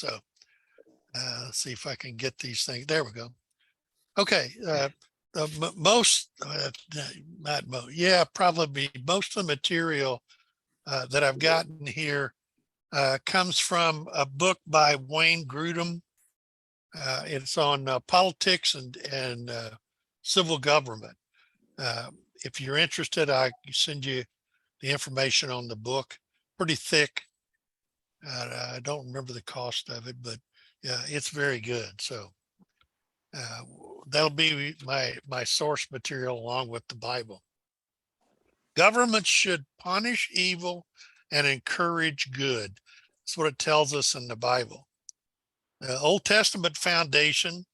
So let's see if I can get these things. There we go. Okay. Probably most of the material that I've gotten here comes from a book by Wayne Grudem. It's on politics and civil government. If you're interested, I can send you the information on the book. Pretty thick. I don't remember the cost of it, but yeah, it's very good. So that'll be my source material along with the Bible. Government should punish evil and encourage good. That's what it tells us in the Bible. The Old Testament foundation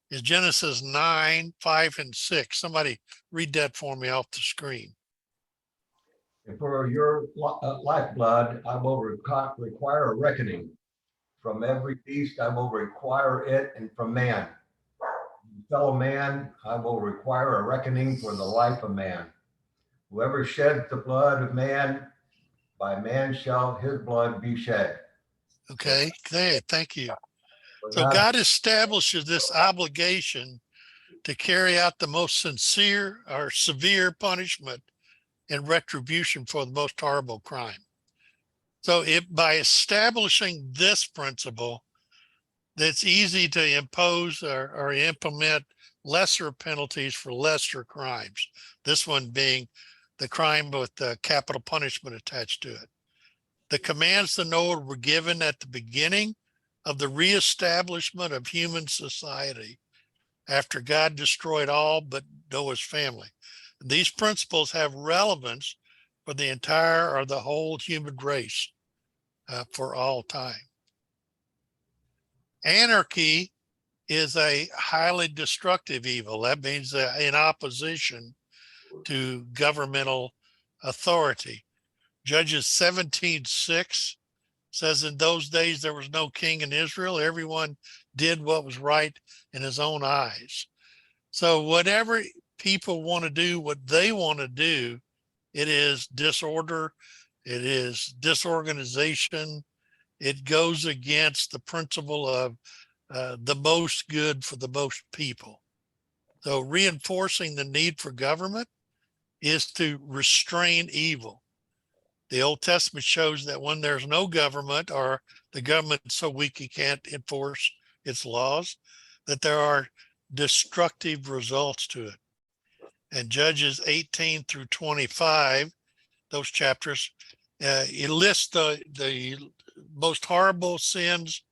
is Genesis 9, 5, and 6. Somebody read that for me off the screen. For your lifeblood, I will require a reckoning. From every beast, I will require it, and from man. Fellow man, I will require a reckoning for the life of man. Whoever sheds the blood of man, by man shall his blood be shed. Okay, thank you. So God establishes this obligation to carry out the most sincere or severe punishment and retribution for the most horrible crime. So by establishing this principle, it's easy to impose or implement lesser penalties for lesser crimes. This one being the crime with the capital punishment attached to it. The commands to Noah were given at the beginning of the reestablishment of human society after God destroyed all but Noah's family. These principles have relevance for the entire or the whole human race for all time. Anarchy is a highly destructive evil. That means in opposition to governmental authority. Judges 17:6 says, in those days there was no king in Israel. Everyone did what was right in his own eyes. So whatever people want to do, what they want to do, it is disorder, it is disorganization. It goes against the principle of the most good for the most people. So reinforcing the need for government is to restrain evil. The Old Testament shows that when there's no government or the government is so weak it can't enforce its laws, that there are destructive results to it. And Judges 18 through 25, those chapters, it lists the most horrible sins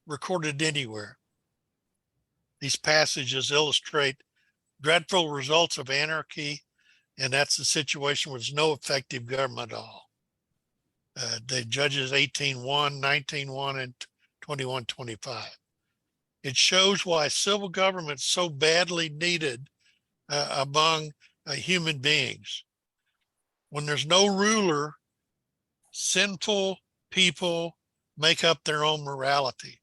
recorded anywhere. These passages illustrate dreadful results of anarchy, and that's the situation where there's no effective government at all. The Judges 18:1, 19:1, and 21:25. It shows why civil government is so badly needed among human beings. When there's no ruler, sinful people make up their own morality.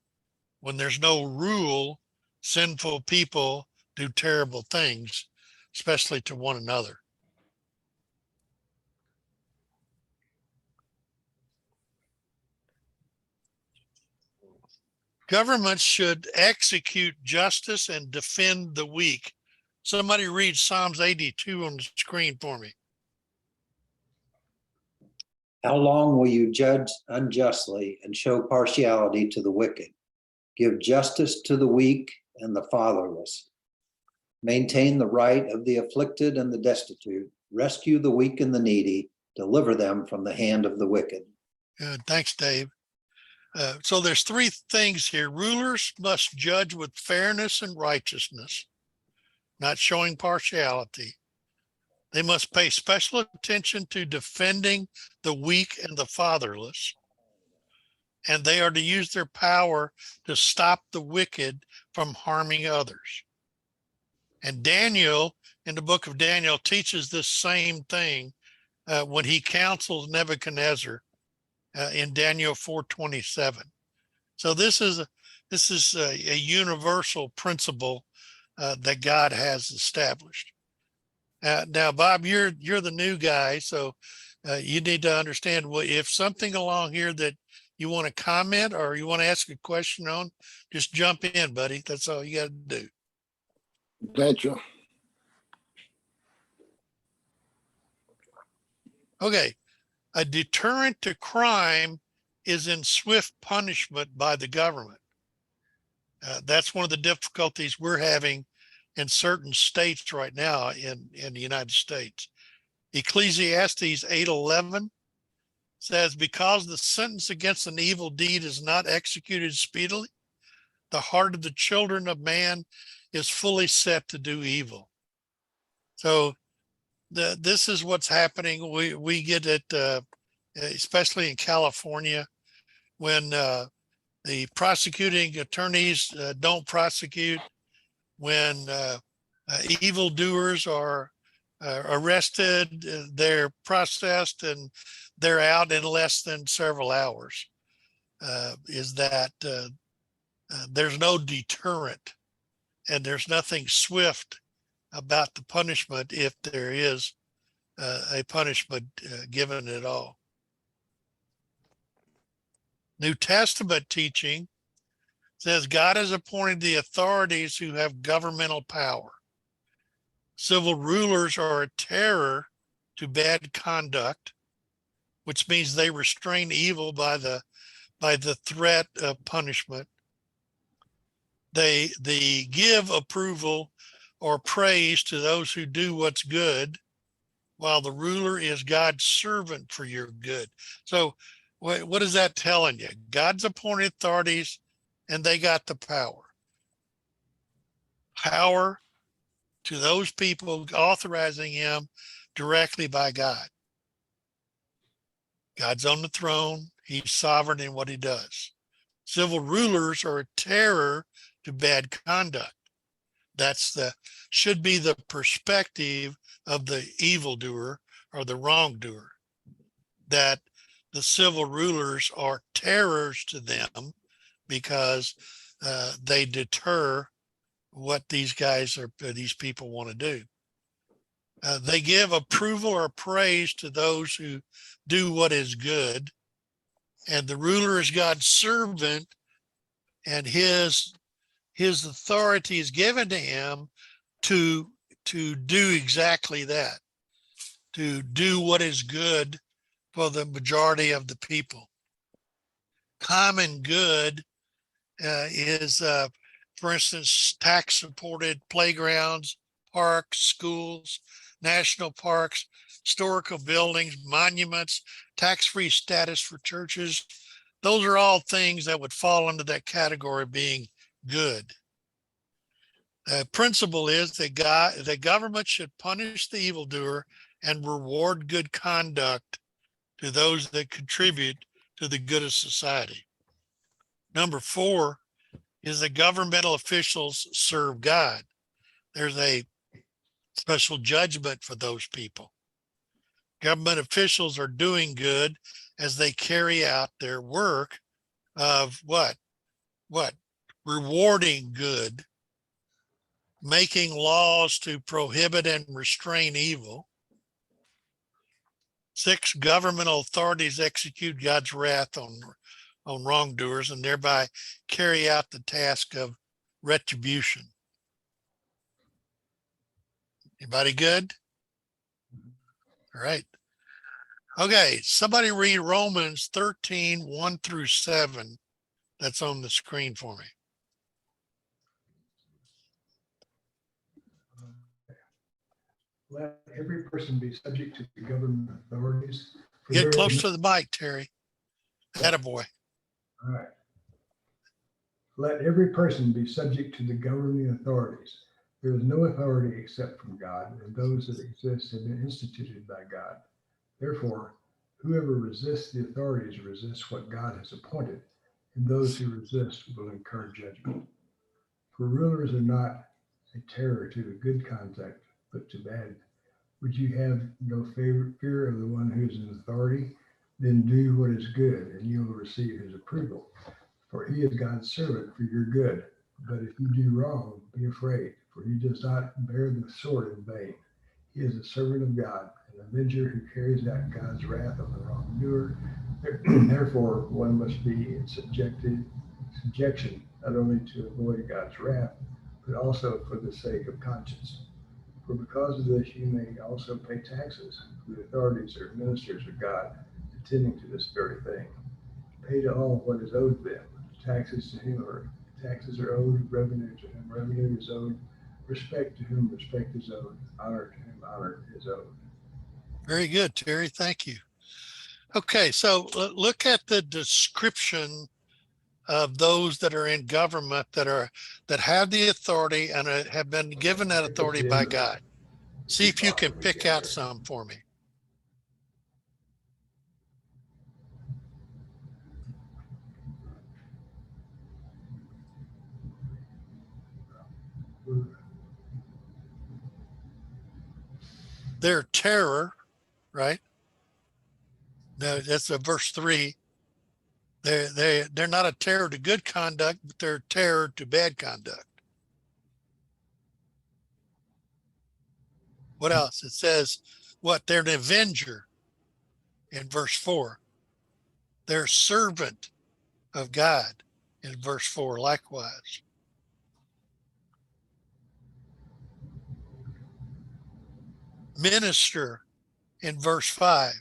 When there's no rule, sinful people do terrible things, especially to one another. Governments should execute justice and defend the weak. Somebody read Psalms 82 on the screen for me. How long will you judge unjustly and show partiality to the wicked? Give justice to the weak and the fatherless. Maintain the right of the afflicted and the destitute. Rescue the weak and the needy. Deliver them from the hand of the wicked. Good. Thanks, Dave. So there's three things here. Rulers must judge with fairness and righteousness, not showing partiality. They must pay special attention to defending the weak and the fatherless. And they are to use their power to stop the wicked from harming others. And Daniel, in the book of Daniel, teaches this same thing when he counsels Nebuchadnezzar in Daniel 4:27. So this is a universal principle that God has established. Now, Bob, you're the new guy, so you need to understand if something along here that you want to comment or you want to ask a question on, just jump in, buddy. That's all you got to do. Thank you. Okay. A deterrent to crime is in swift punishment by the government. That's one of the difficulties we're having in certain states right now in the United States. Ecclesiastes 8:11 says, because the sentence against an evil deed is not executed speedily, the heart of the children of man is fully set to do evil. So this is what's happening. We get it, especially in California, when the prosecuting attorneys don't prosecute, when evildoers are arrested, they're processed, and they're out in less than several hours. Is that there's no deterrent, and there's nothing swift about the punishment if there is a punishment given at all. New Testament teaching says God has appointed the authorities who have governmental power. Civil rulers are a terror to bad conduct, which means they restrain evil by the threat of punishment. They give approval or praise to those who do what's good, while the ruler is God's servant for your good. So what is that telling you? God's appointed authorities, and they got the power. Power to those people, authorizing him directly by God. God's on the throne. He's sovereign in what he does. Civil rulers are a terror to bad conduct. Should be the perspective of the evildoer or the wrongdoer, that the civil rulers are terrors to them because they deter what these people want to do. They give approval or praise to those who do what is good, and the ruler is God's servant, and his authority is given to him to do exactly that, to do what is good for the majority of the people. Common good is, for instance, tax-supported playgrounds, parks, schools, national parks, historical buildings, monuments, tax-free status for churches. Those are all things that would fall under that category of being good. The principle is that the government should punish the evildoer and reward good conduct to those that contribute to the good of society. Number 4 is that governmental officials serve God. There's a special judgment for those people. Government officials are doing good as they carry out their work of what? Rewarding good, making laws to prohibit and restrain evil. 6, governmental authorities execute God's wrath on wrongdoers and thereby carry out the task of retribution. Anybody good? All right. Okay, somebody read Romans 13, 1 through 7. That's on the screen for me. Let every person be subject to the government authorities. Get close to the mic, Terry. Attaboy. All right. Let every person be subject to the governing authorities. There is no authority except from God, and those that exist have been instituted by God. Therefore, whoever resists the authorities resists what God has appointed, and those who resist will incur judgment. For rulers are not a terror to the good conduct, but to bad. Would you have no fear of the one who is in authority? Then do what is good, and you will receive his approval. For he is God's servant for your good. But if you do wrong, be afraid, for he does not bear the sword in vain. He is a servant of God, an avenger who carries out God's wrath on the wrongdoer. Therefore, one must be in subjection, not only to avoid God's wrath, but also for the sake of conscience. For because of this, you may also pay taxes, for the authorities are ministers of God, attending to this very thing. Pay to all what is owed them. Taxes to whom taxes are owed, revenue to whom revenue is owed, respect to whom respect is owed, honor to whom honor is owed. Very good, Terry. Thank you. Okay, so look at the description of those that are in government that have the authority and have been given that authority by God. See if you can pick out some for me. They're terror, right? That's verse 3. They're not a terror to good conduct, but they're a terror to bad conduct. What else? It says what? They're an avenger in verse 4. They're a servant of God in verse 4 likewise. Minister in verse 5.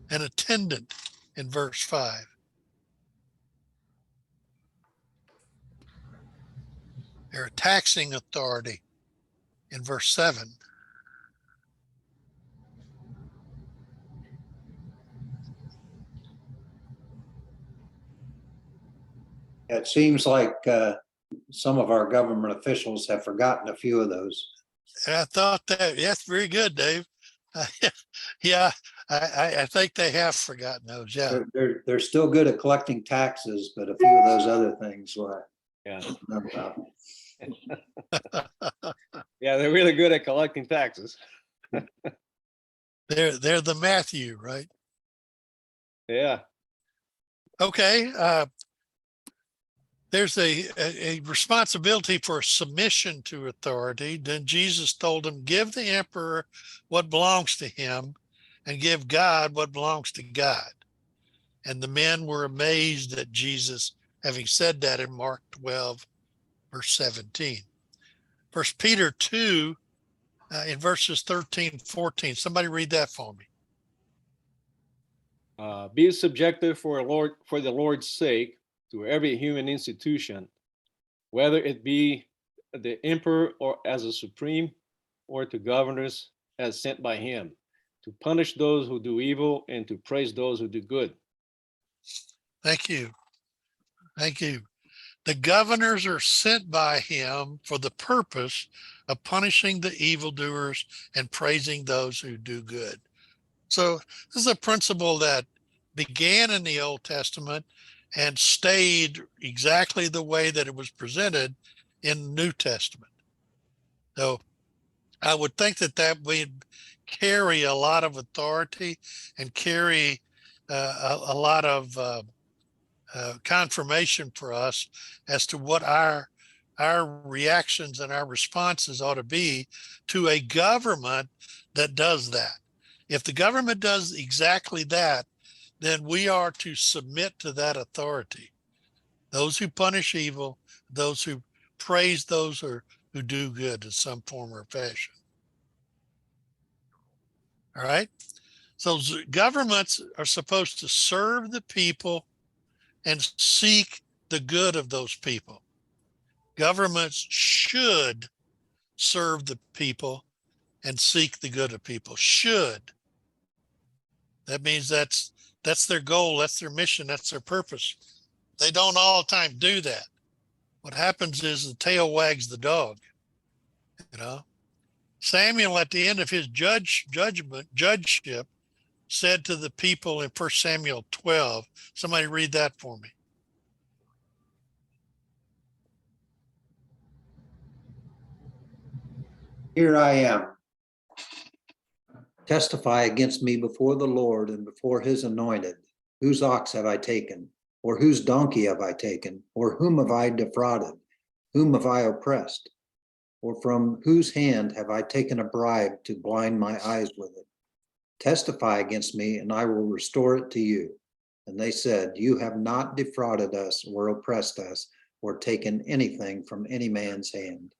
An attendant in verse 5. They're a taxing authority in verse 7. It seems like some of our government officials have forgotten a few of those. And I thought that's very good, Dave. Yeah, I think they have forgotten those. Yeah. They're still good at collecting taxes, but a few of those other things, well, Yeah. know about. Yeah, they're really good at collecting taxes. They're the Matthew, right? Yeah. Okay. There's a responsibility for submission to authority. Then Jesus told him, give the emperor what belongs to him and give God what belongs to God. And the men were amazed at Jesus having said that in Mark 12, verse 17. First Peter 2, in verses 13, 14. Somebody read that for me. Be subjected for the Lord's sake to every human institution, whether it be the emperor or as a supreme, or to governors as sent by him, to punish those who do evil and to praise those who do good. Thank you. Thank you. The governors are sent by him for the purpose of punishing the evildoers and praising those who do good. So this is a principle that began in the Old Testament and stayed exactly the way that it was presented in the New Testament. So I would think that would carry a lot of authority and carry a lot of confirmation for us as to what our reactions and our responses ought to be to a government that does that. If the government does exactly that, then we are to submit to that authority. Those who punish evil, those who praise those who do good in some form or fashion. All right. So governments are supposed to serve the people and seek the good of those people. Governments should serve the people and seek the good of people. Should. That means that's their goal, that's their mission, that's their purpose. They don't all the time do that. What happens is the tail wags the dog. You know, Samuel at the end of his judgeship said to the people in 1 Samuel 12, somebody read that for me. Here I am. Testify against me before the Lord and before his anointed. Whose ox have I taken? Or whose donkey have I taken? Or whom have I defrauded? Whom have I oppressed? Or from whose hand have I taken a bribe to blind my eyes with it? Testify against me, and I will restore it to you. And they said, you have not defrauded us or oppressed us or taken anything from any man's hand.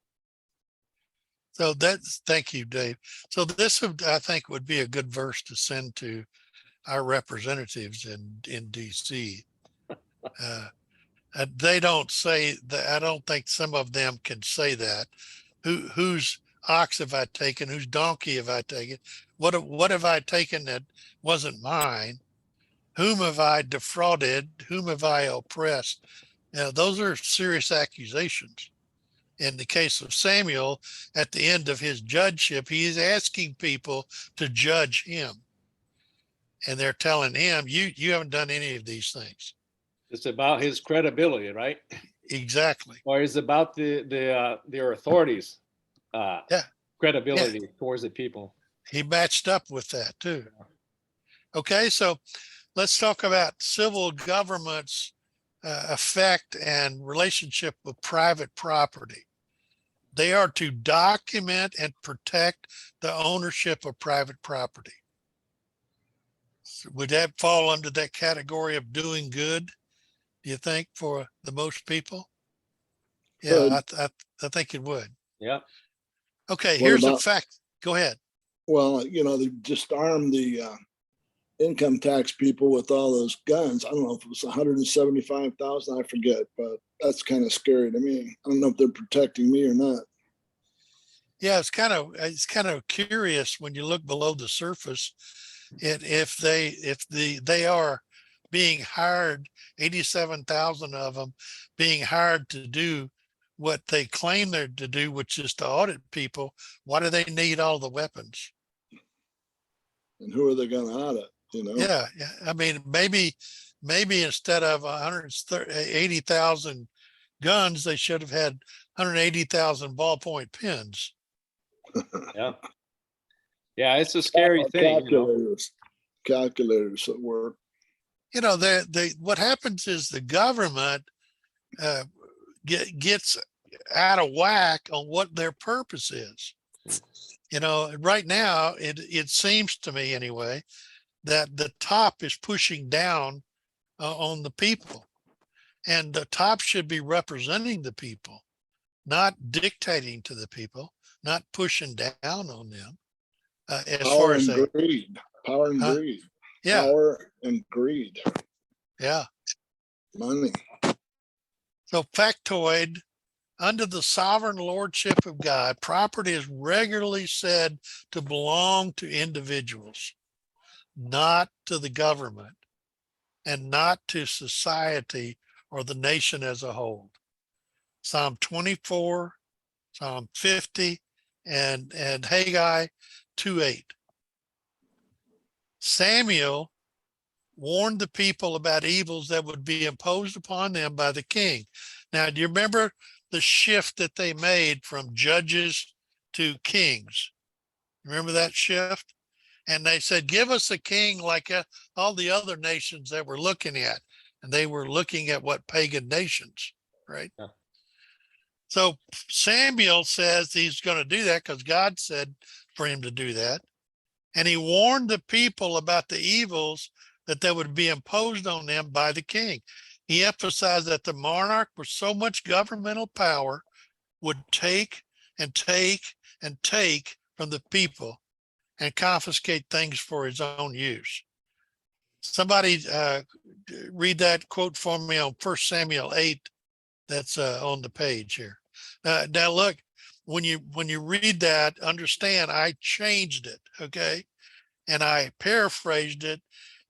So that's, thank you, Dave. So this would, I think, would be a good verse to send to our representatives in DC. They don't say that. I don't think some of them can say that. Whose ox have I taken? Whose donkey have I taken? What have I taken that wasn't mine? Whom have I defrauded? Whom have I oppressed? Now, those are serious accusations. In the case of Samuel, at the end of his judgeship, he is asking people to judge him. And they're telling him, you haven't done any of these things. It's about his credibility, right? Exactly. Or it's about their authorities' Yeah. credibility towards the people. He matched up with that too. Okay, so let's talk about civil government's effect and relationship with private property. They are to document and protect the ownership of private property. So would that fall under that category of doing good, do you think, for the most people? Yeah, I think it would. Yeah. Okay, What here's a about- fact. Go ahead. Well, they just armed the income tax people with all those guns. I don't know if it was 175,000, I forget, but that's kind of scary to me. I don't know if they're protecting me or not. Yeah, it's kind of curious when you look below the surface. If they are being hired, 87,000 of them being hired to do what they claim they're to do, which is to audit people. Why do they need all the weapons? And who are they going to audit? Yeah, I mean, maybe instead of 180,000 guns, they should have had 180,000 ballpoint pens. Yeah. Yeah, it's a scary thing. Calculators at work. What happens is the government gets out of whack on what their purpose is. Right now, it seems to me anyway, that the top is pushing down on the people, and the top should be representing the people, not dictating to the people, not pushing down on them. As Power far as and greed. Power and greed. Yeah, Power and greed. yeah. Money. So factoid, under the sovereign lordship of God, property is regularly said to belong to individuals, not to the government, and not to society or the nation as a whole. Psalm 24, Psalm 50, and Haggai 2:8. Samuel warned the people about evils that would be imposed upon them by the king. Now, do you remember the shift that they made from judges to kings? Remember that shift? And they said, give us a king like all the other nations that we're looking at. And they were looking at what pagan nations, right? Yeah. So Samuel says he's going to do that because God said for him to do that. And he warned the people about the evils that would be imposed on them by the king. He emphasized that the monarch with so much governmental power would take and take and take from the people and confiscate things for his own use. Somebody read that quote for me on 1 Samuel 8. That's on the page here. Now look, when you read that, understand I changed it, okay? And I paraphrased it,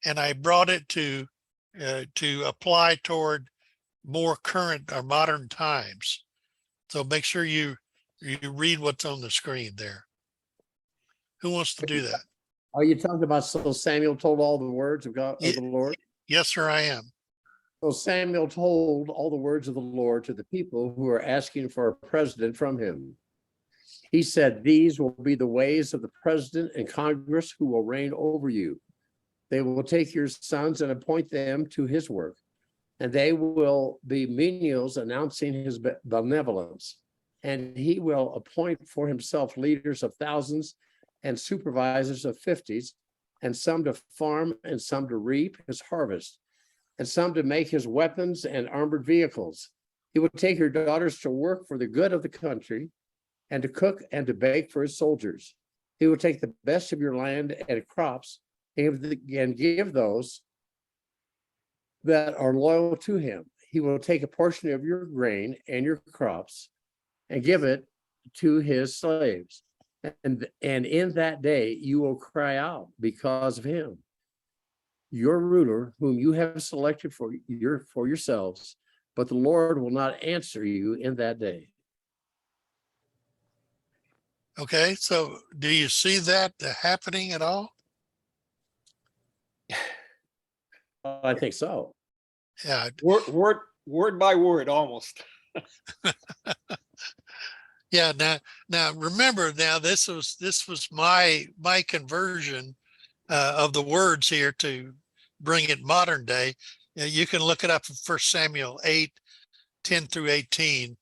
and I brought it to apply toward more current or modern times. So make sure you read what's on the screen there. Who wants to do that? Are you talking about, so Samuel told all the words of God, of the Lord? Yes, sir, I am. So Samuel told all the words of the Lord to the people who are asking for a president from him. He said, these will be the ways of the president and Congress who will reign over you. They will take your sons and appoint them to his work, and they will be menials announcing his benevolence. And he will appoint for himself leaders of thousands and supervisors of 50s, and some to farm, and some to reap his harvest, and some to make his weapons and armored vehicles. He will take your daughters to work for the good of the country, and to cook and to bake for his soldiers. He will take the best of your land and crops and give those that are loyal to him. He will take a portion of your grain and your crops and give it to his slaves. And in that day, you will cry out because of him, your ruler, whom you have selected for yourselves, but the Lord will not answer you in that day. Okay, so do you see that happening at all? I think so. Yeah, Word by word, almost. yeah. Now remember, now this was my conversion of the words here to bring it modern day. You can look it up in 1 Samuel 8:10 through 18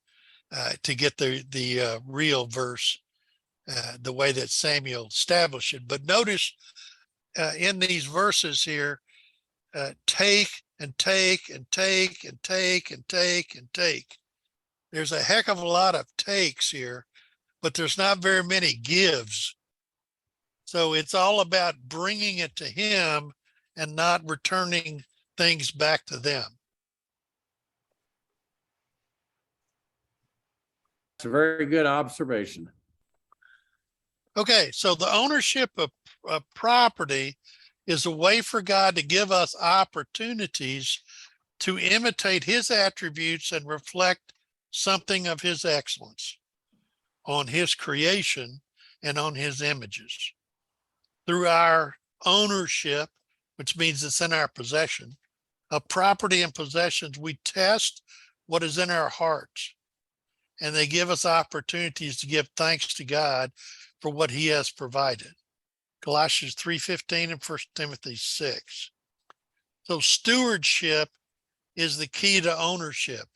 to get the real verse, the way that Samuel established it. But notice in these verses here, take and take and take and take and take and take. There's a heck of a lot of takes here, but there's not very many gives. So it's all about bringing it to him and not returning things back to them. It's a very good observation. Okay, so the ownership of property is a way for God to give us opportunities to imitate his attributes and reflect something of his excellence on his creation and on his images. Through our ownership, which means it's in our possession, of property and possessions, we test what is in our hearts, and they give us opportunities to give thanks to God for what he has provided. Colossians 3:15 and 1 Timothy 6. So stewardship is the key to ownership.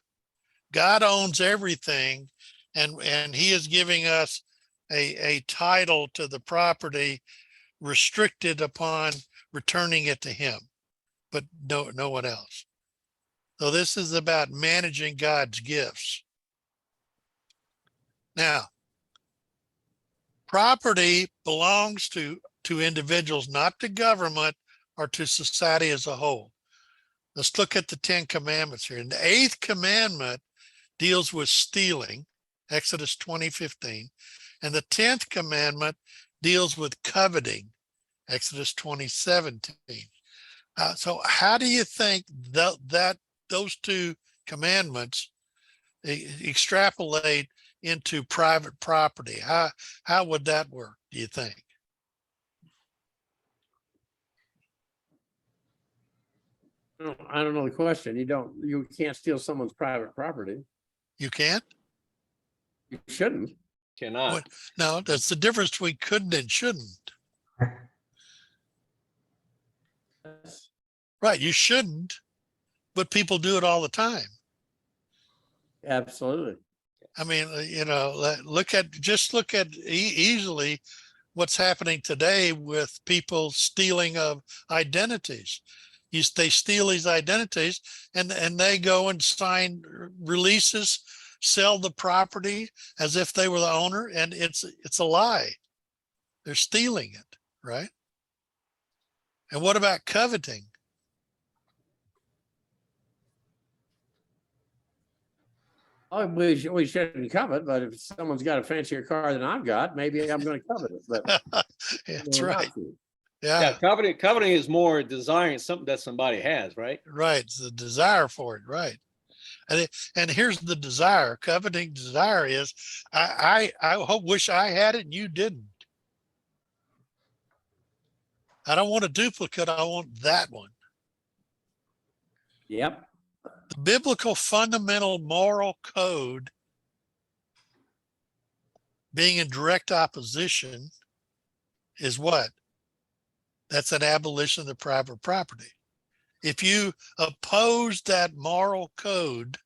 God owns everything, and he is giving us a title to the property restricted upon returning it to him, but no one else. So this is about managing God's gifts. Now, property belongs to individuals, not to government or to society as a whole. Let's look at the 10 commandments here. And the 8th commandment deals with stealing, Exodus 20:15. And the 10th commandment deals with coveting, Exodus 20:17. So how do you think that those two commandments extrapolate into private property? How would that work, do you think? I don't know the question. You can't steal someone's private property. You can't? You shouldn't. Cannot. What? No, that's the difference between couldn't and shouldn't. Right, you shouldn't, but people do it all the time. Absolutely. I mean, look at easily what's happening today with people stealing of identities. They steal these identities and they go and sign releases, sell the property as if they were the owner, and it's a lie. They're stealing it, right? And what about coveting? Oh, we shouldn't covet, but if someone's got a fancier car than I've got, maybe I'm going to covet it. But That's not right. to. Yeah, Coveting is more desiring something that somebody has, right? right. It's the desire for it, right? And here's the desire. Coveting desire is, I wish I had it and you didn't. I don't want a duplicate. I want that one. Yep. The biblical fundamental moral code being in direct opposition is what? That's an abolition of the private property. If you oppose that moral code,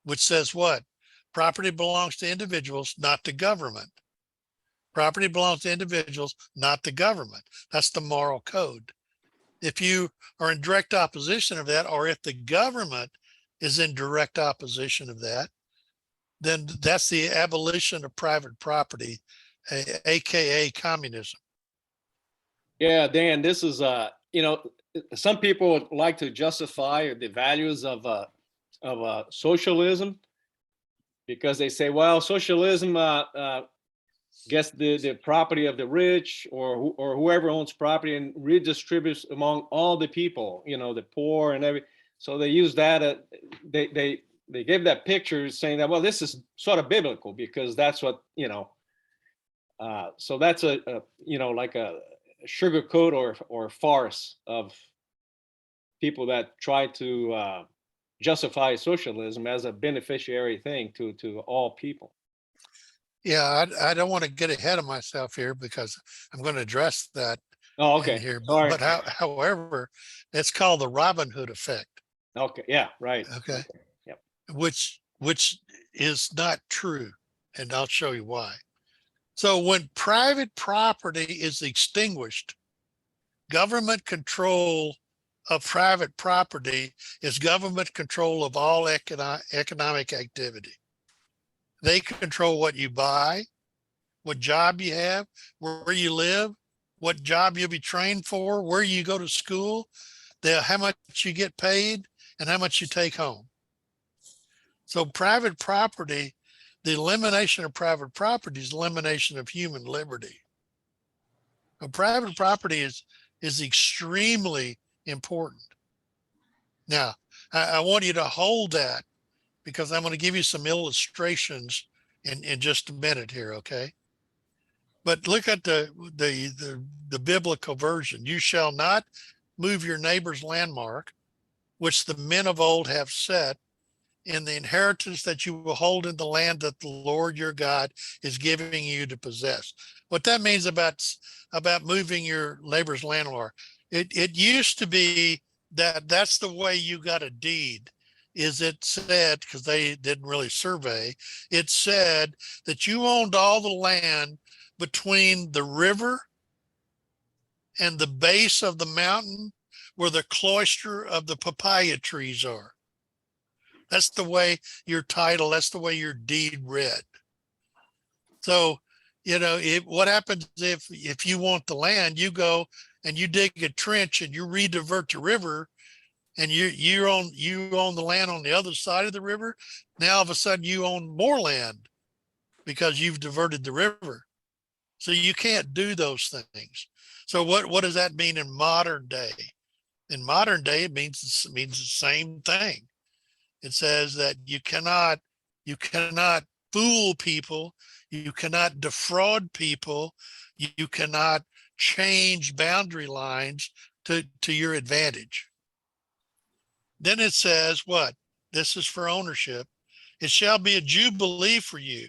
which says what? Property belongs to individuals, not to government. Property belongs to individuals, not the government. That's the moral code. If you are in direct opposition of that, or if the government is in direct opposition of that, then that's the abolition of private property, aka communism. Yeah, Dan, this is some people would like to justify the values of socialism because they say, well, socialism gets the property of the rich or whoever owns property and redistributes among all the people, the poor and every. So they use that. They give that picture saying that, well, this is sort of biblical because that's what, so that's like a sugarcoat or farce of people that try to justify socialism as a beneficiary thing to all people. Yeah, I don't want to get ahead of myself here because I'm going to address that Oh, in okay. here. Sorry. But however, it's called the Robin Hood effect. Okay. Yeah. Right. Okay. Yep. Which is not true. And I'll show you why. So when private property is extinguished, government control of private property is government control of all economic activity. They control what you buy, what job you have, where you live, what job you'll be trained for, where you go to school, how much you get paid, and how much you take home. So private property, the elimination of private property is elimination of human liberty. So private property is extremely important. Now, I want you to hold that because I'm going to give you some illustrations in just a minute here, okay? But look at the biblical version. You shall not move your neighbor's landmark, which the men of old have set, in the inheritance that you will hold in the land that the Lord your God is giving you to possess. What that means about moving your neighbor's landmark, it used to be that's the way you got a deed. Is it said, because they didn't really survey, it said that you owned all the land between the river and the base of the mountain where the cluster of the papaya trees are. That's the way your title, that's the way your deed read. So, what happens if you want the land, you go and you dig a trench and you redivert the river and you own the land on the other side of the river. Now all of a sudden you own more land because you've diverted the river. So you can't do those things. So what does that mean in modern day? In modern day, it means the same thing. It says that you cannot fool people, you cannot defraud people, you cannot change boundary lines to your advantage. Then it says what? This is for ownership. It shall be a jubilee for you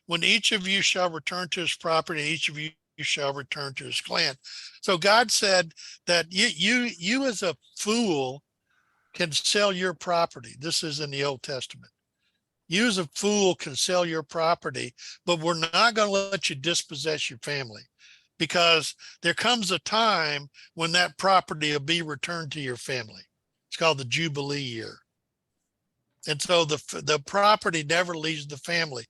when each of you shall return to his property, each of you shall return to his clan. So God said that you as a fool can sell your property. This is in the Old Testament. You as a fool can sell your property, but we're not going to let you dispossess your family because there comes a time when that property will be returned to your family. It's called the Jubilee year. And so the property never leaves the family.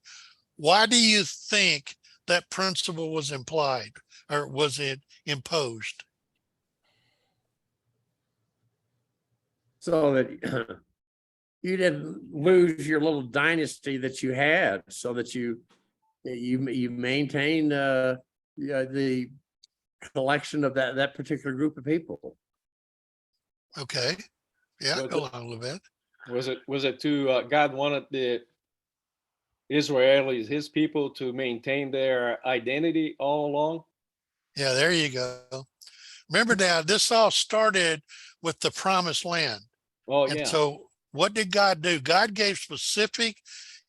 Why do you think that principle was implied or was it imposed? So that you didn't lose your little dynasty that you had, so that you maintain the collection of that particular group of people. Okay. Yeah, Was go it- on a little bit. Was it to God wanted the Israelis, his people, to maintain their identity all along? Yeah, there you go. Remember now, this all started with the promised land. Oh, And yeah. so what did God do? God gave specific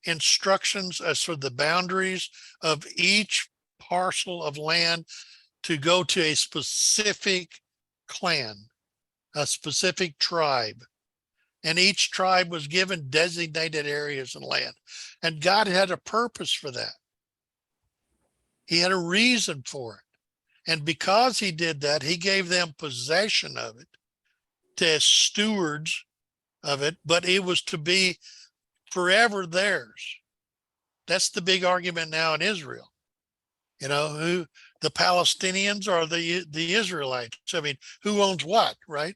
instructions as for the boundaries of each parcel of land to go to a specific clan, a specific tribe. And each tribe was given designated areas and land. And God had a purpose for that. He had a reason for it. And because he did that, he gave them possession of it as stewards of it, but it was to be forever theirs. That's the big argument now in Israel. You know, who the Palestinians or the Israelites? I mean, who owns what, right?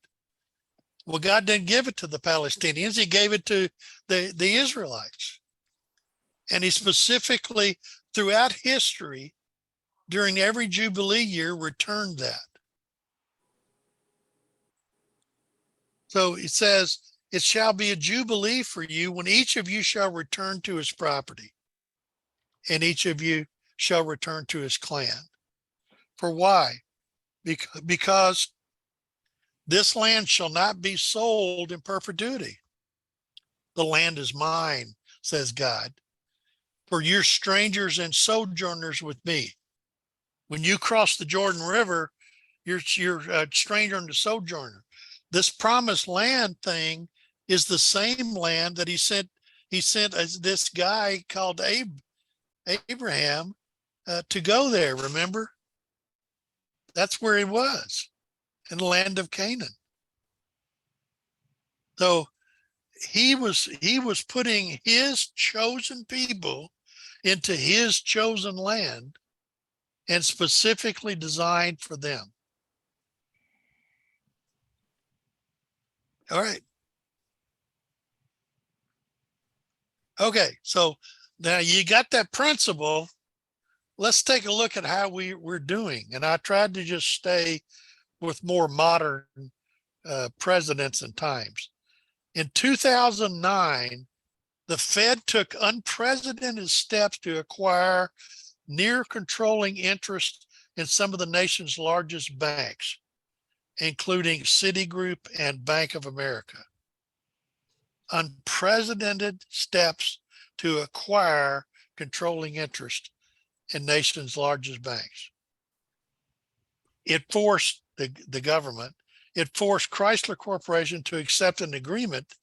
Well, God didn't give it to the Palestinians. He gave it to the Israelites. And he specifically, throughout history, during every Jubilee year, returned that. So it says, it shall be a Jubilee for you when each of you shall return to his property, and each of you shall return to his clan. For why? Because this land shall not be sold in perpetuity. The land is mine, says God. For you're strangers and sojourners with me. When you cross the Jordan River, you're a stranger and a sojourner. This promised land thing is the same land that he sent as this guy called Abraham to go there. Remember? That's where he was, in the land of Canaan. So he was putting his chosen people into his chosen land and specifically designed for them. All right. Okay, so now you got that principle. Let's take a look at how we're doing. And I tried to just stay with more modern presidents and times. In 2009, the Fed took unprecedented steps to acquire near controlling interest in some of the nation's largest banks, including Citigroup and Bank of America. Unprecedented steps to acquire controlling interest in nation's largest banks. It forced the government, it forced Chrysler Corporation to accept an agreement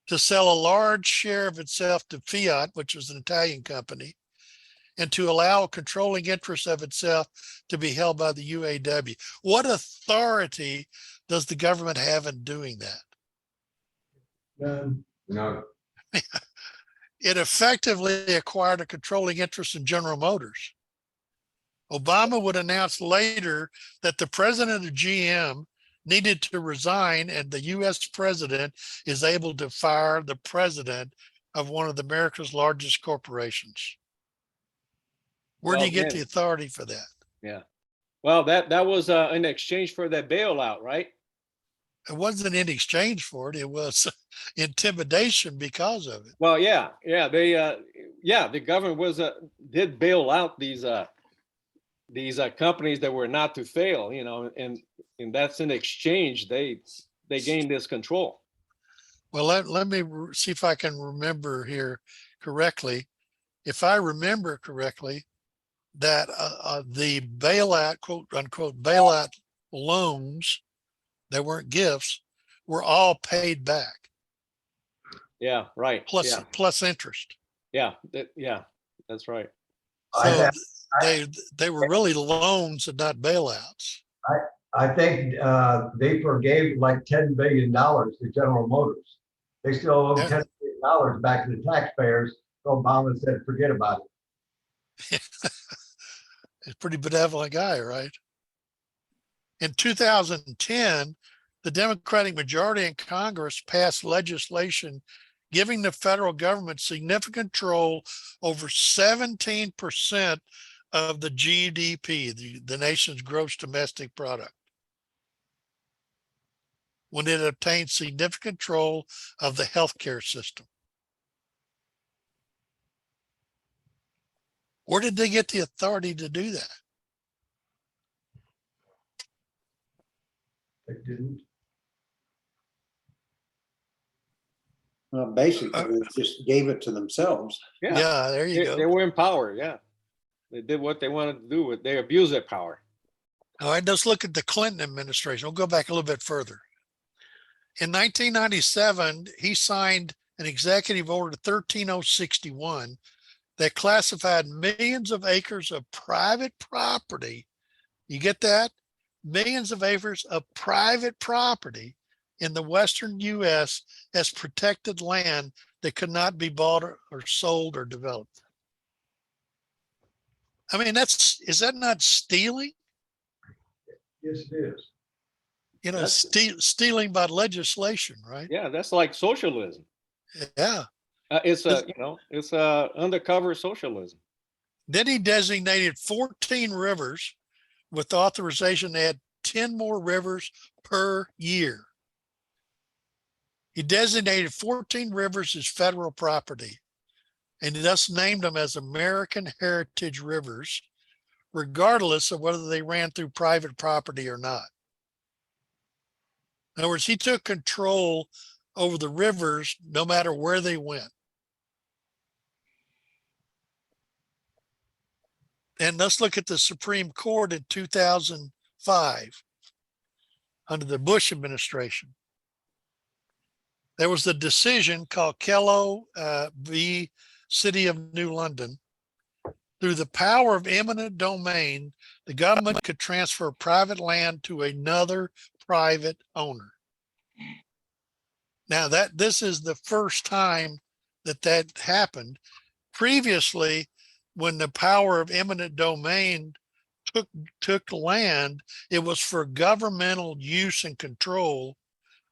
to sell a large share of itself to Fiat, which was an Italian company, and to allow a controlling interest of itself to be held by the UAW. What authority does the government have in doing that? No. It effectively acquired a controlling interest in General Motors. Obama would announce later that the president of GM needed to resign, and the US president is able to fire the president of one of America's largest corporations. Where do you get the authority for that? Yeah. Well, that was in exchange for that bailout, right? It wasn't in exchange for it. It was intimidation because of it. Well, yeah, they, the government did bail out these companies that were not to fail, you know, and that's in exchange. They gained this control. Well, let me see if I can remember here correctly. If I remember correctly, that the bailout, quote unquote, bailout loans that weren't gifts were all paid back. Yeah, right. Plus interest. Yeah, that's right. So they were really loans and not bailouts. I think they forgave like $10 billion to General Motors. They still owe $10 billion back to the taxpayers. So Obama said, forget about it. He's a pretty benevolent guy, right? In 2010, the Democratic majority in Congress passed legislation giving the federal government significant control over 17% of the GDP, the nation's gross domestic product, when it obtained significant control of the healthcare system. Where did they get the authority to do that? They didn't. Well, basically, they just gave it to themselves. Yeah, there you go. They were in power. Yeah, they did what they wanted to do. With they abused that power. All right, let's look at the Clinton administration. We'll go back a little bit further. In 1997, he signed an executive order 13061 that classified millions of acres of private property. You get that? Millions of acres of private property in the Western US as protected land that could not be bought or sold or developed. I mean, is that not stealing? Yes, it is. You know, That's- stealing by legislation, right? Yeah, that's like socialism. Yeah. It's undercover socialism. Then he designated 14 rivers with authorization to add 10 more rivers per year. He designated 14 rivers as federal property, and he thus named them as American Heritage Rivers, regardless of whether they ran through private property or not. In other words, he took control over the rivers no matter where they went. And let's look at the Supreme Court in 2005 under the Bush administration. There was a decision called Kello v. City of New London. Through the power of eminent domain, the government could transfer private land to another private owner. Now this is the first time that happened. Previously, when the power of eminent domain took land, it was for governmental use and control,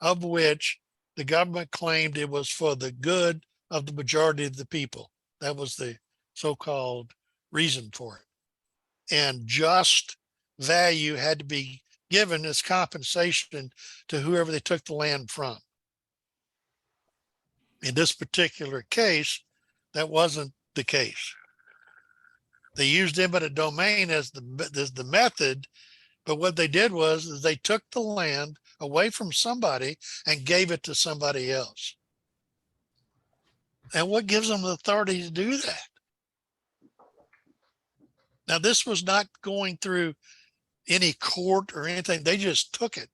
of which the government claimed it was for the good of the majority of the people. That was the so-called reason for it. And just value had to be given as compensation to whoever they took the land from. In this particular case, that wasn't the case. They used eminent domain as the method, but what they did was they took the land away from somebody and gave it to somebody else. And what gives them the authority to do that? Now, this was not going through any court or anything. They just took it.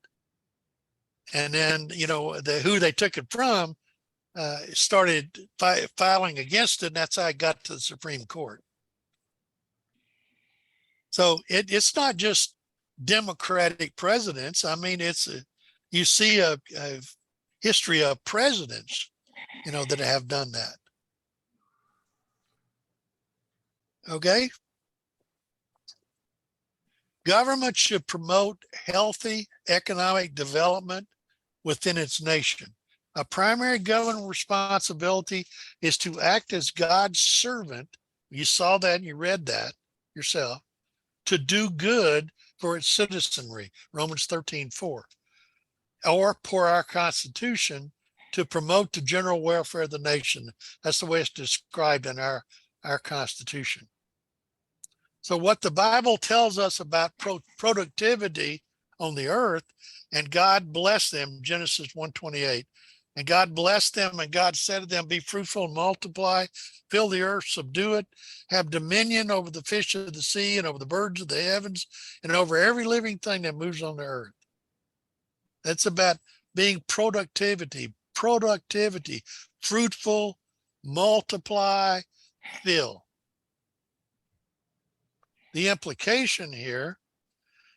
And then, who they took it from started filing against it. And that's how it got to the Supreme Court. So it's not just Democratic presidents. I mean, you see a history of presidents, that have done that. Okay. Government should promote healthy economic development within its nation. A primary government responsibility is to act as God's servant. You saw that and you read that yourself. To do good for its citizenry, Romans 13:4. Or per our Constitution, to promote the general welfare of the nation. That's the way it's described in our Constitution. So what the Bible tells us about productivity on the earth, and God blessed them, Genesis 1:28. And God blessed them, and God said to them, be fruitful and multiply, fill the earth, subdue it, have dominion over the fish of the sea and over the birds of the heavens and over every living thing that moves on the earth. That's about being productivity, fruitful, multiply, fill. The implication here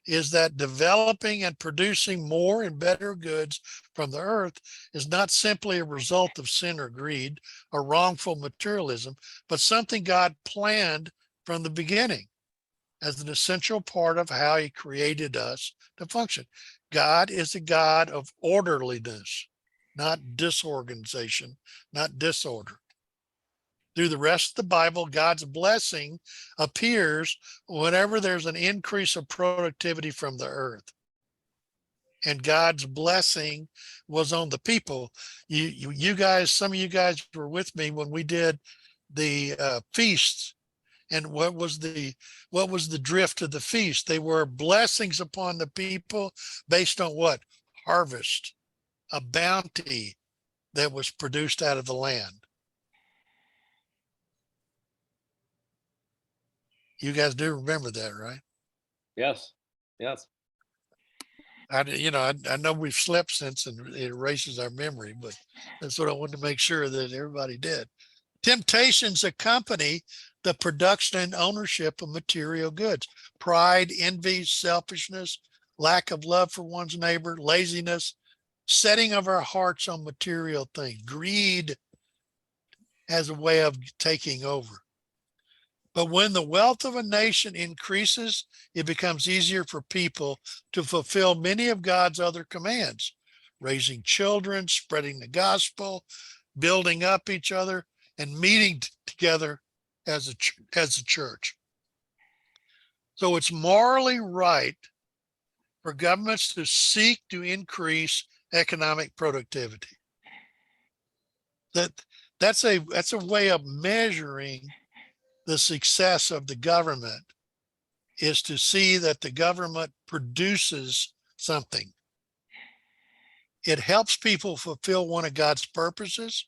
is that developing and producing more and better goods from the earth is not simply a result of sin or greed or wrongful materialism, but something God planned from the beginning as an essential part of how he created us to function. God is a God of orderliness, not disorganization, not disorder. Through the rest of the Bible, God's blessing appears whenever there's an increase of productivity from the earth. And God's blessing was on the people. You guys, some of you guys were with me when we did the feasts. And what was the drift of the feast? They were blessings upon the people based on what? Harvest, a bounty that was produced out of the land. You guys do remember that, right? Yes. Yes. I know we've slept since and it erases our memory, but that's what I wanted to make sure that everybody did. Temptations accompany the production and ownership of material goods. Pride, envy, selfishness, lack of love for one's neighbor, laziness, setting of our hearts on material things, greed as a way of taking over. But when the wealth of a nation increases, it becomes easier for people to fulfill many of God's other commands, raising children, spreading the gospel, building up each other, and meeting together as a church. So it's morally right for governments to seek to increase economic productivity. That's a way of measuring the success of the government, is to see that the government produces something. It helps people fulfill one of God's purposes.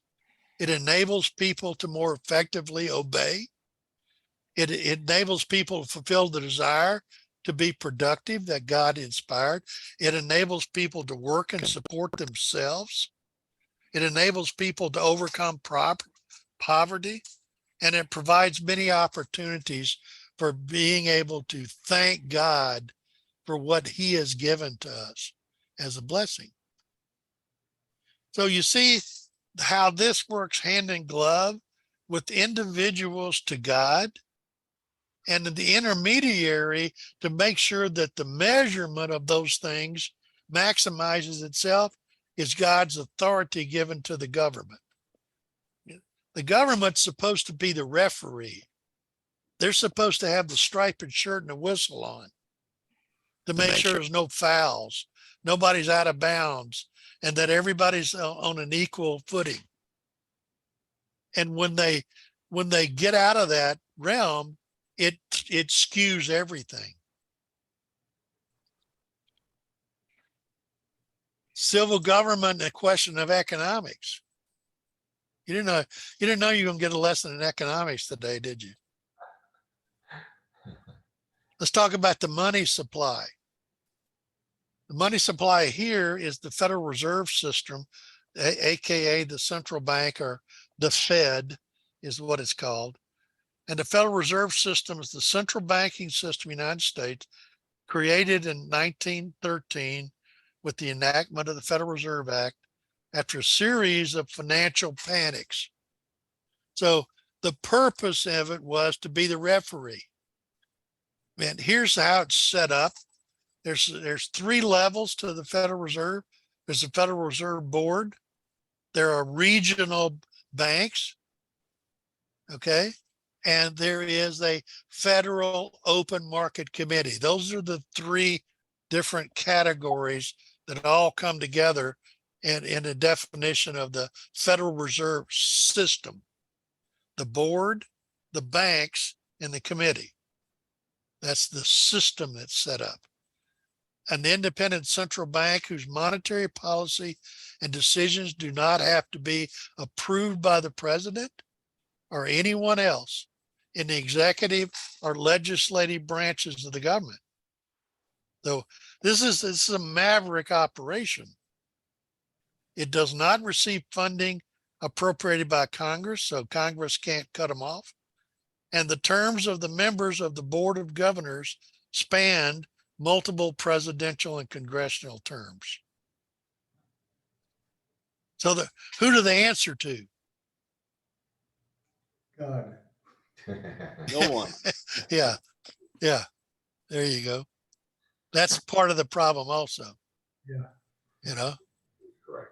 It enables people to more effectively obey. It enables people to fulfill the desire to be productive that God inspired. It enables people to work and support themselves. It enables people to overcome poverty. And it provides many opportunities for being able to thank God for what he has given to us as a blessing. So you see how this works hand in glove with individuals to God and the intermediary to make sure that the measurement of those things maximizes itself is God's authority given to the government. The government's supposed to be the referee. They're supposed to have the striped shirt and a whistle on to make sure there's no fouls, nobody's out of bounds, and that everybody's on an equal footing. And when they get out of that realm, it skews everything. Civil government, a question of economics. You didn't know you were going to get a lesson in economics today, did you? Let's talk about the money supply. The money supply here is the Federal Reserve System, aka the central bank, or the Fed is what it's called. And the Federal Reserve System is the central banking system of the United States, created in 1913 with the enactment of the Federal Reserve Act after a series of financial panics. So the purpose of it was to be the referee. And here's how it's set up. There's three levels to the Federal Reserve. There's the Federal Reserve Board. There are regional banks, okay? And there is a Federal Open Market Committee. Those are the three different categories that all come together in a definition of the Federal Reserve System: the board, the banks, and the committee. That's the system that's set up. An independent central bank whose monetary policy and decisions do not have to be approved by the president or anyone else in the executive or legislative branches of the government. So this is a maverick operation. It does not receive funding appropriated by Congress, so Congress can't cut them off. And the terms of the members of the Board of Governors span multiple presidential and congressional terms. So who do they answer to? God. No one. Yeah, there you go. That's part of the problem also. Yeah. You know? Correct.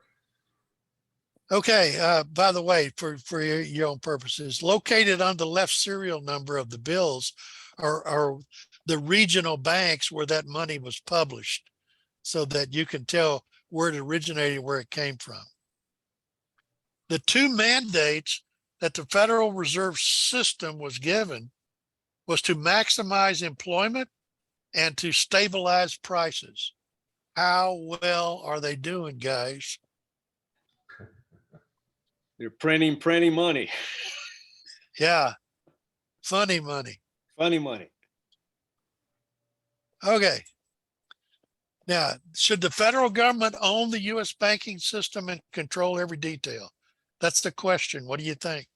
Okay, by the way, for your own purposes, located on the left serial number of the bills are the regional banks where that money was published, so that you can tell where it originated, where it came from. The two mandates that the Federal Reserve System was given was to maximize employment and to stabilize prices. How well are they doing, guys? They're printing money, Yeah, funny money. funny money. Okay. Now, should the federal government own the U.S. banking system and control every detail? That's the question. What do you think?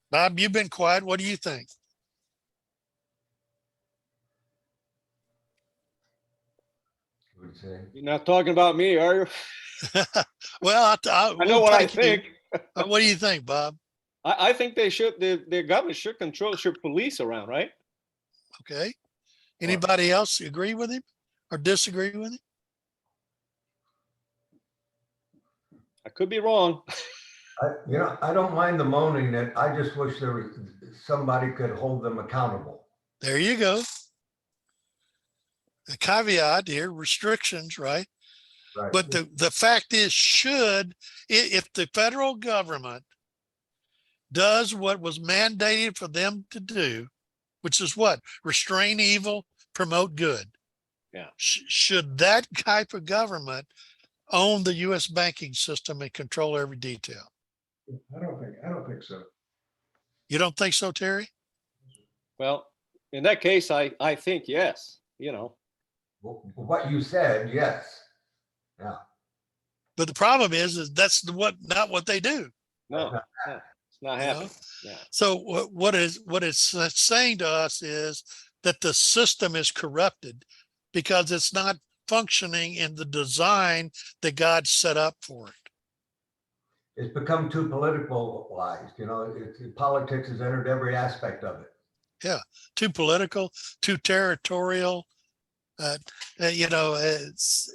Bob, you've been quiet. What do you think? Would say. You're not talking about me, are you? Well, I know what I think. What do you think, Bob? I think they should, the government should control, should police around, right? Okay. Anybody else agree with him or disagree with him? I could be wrong. I don't mind the moaning that I just wish there was somebody could hold them accountable. There you go. The caveat here, restrictions, right? Right. But the fact is, if the federal government does what was mandated for them to do, which is what? Restrain evil, promote good. Yeah. Should that type of government own the U.S. banking system and control every detail? I don't think so. You don't think so, Terry? Well, in that case, I think yes, What you said, yes. But the problem is that's not what they do. no, it's not You know? happening. Yeah. So what it's saying to us is that the system is corrupted because it's not functioning in the design that God set up for it. It's become too politicalized, politics has entered every aspect of it. Too political, too territorial. It's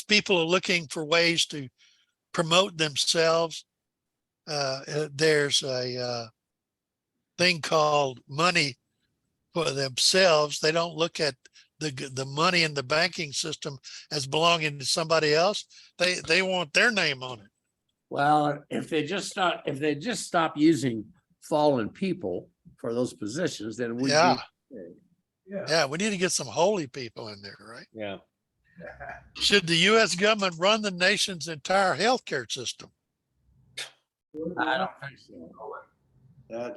people are looking for ways to promote themselves. There's a thing called money for themselves. They don't look at the money in the banking system as belonging to somebody else. They want their name on it. Well, if they just stop using fallen people for those positions, then we Yeah. Yeah. Yeah, we need to get some holy people in there, right? Yeah. Should the U.S. government run the nation's entire healthcare system? I don't think so.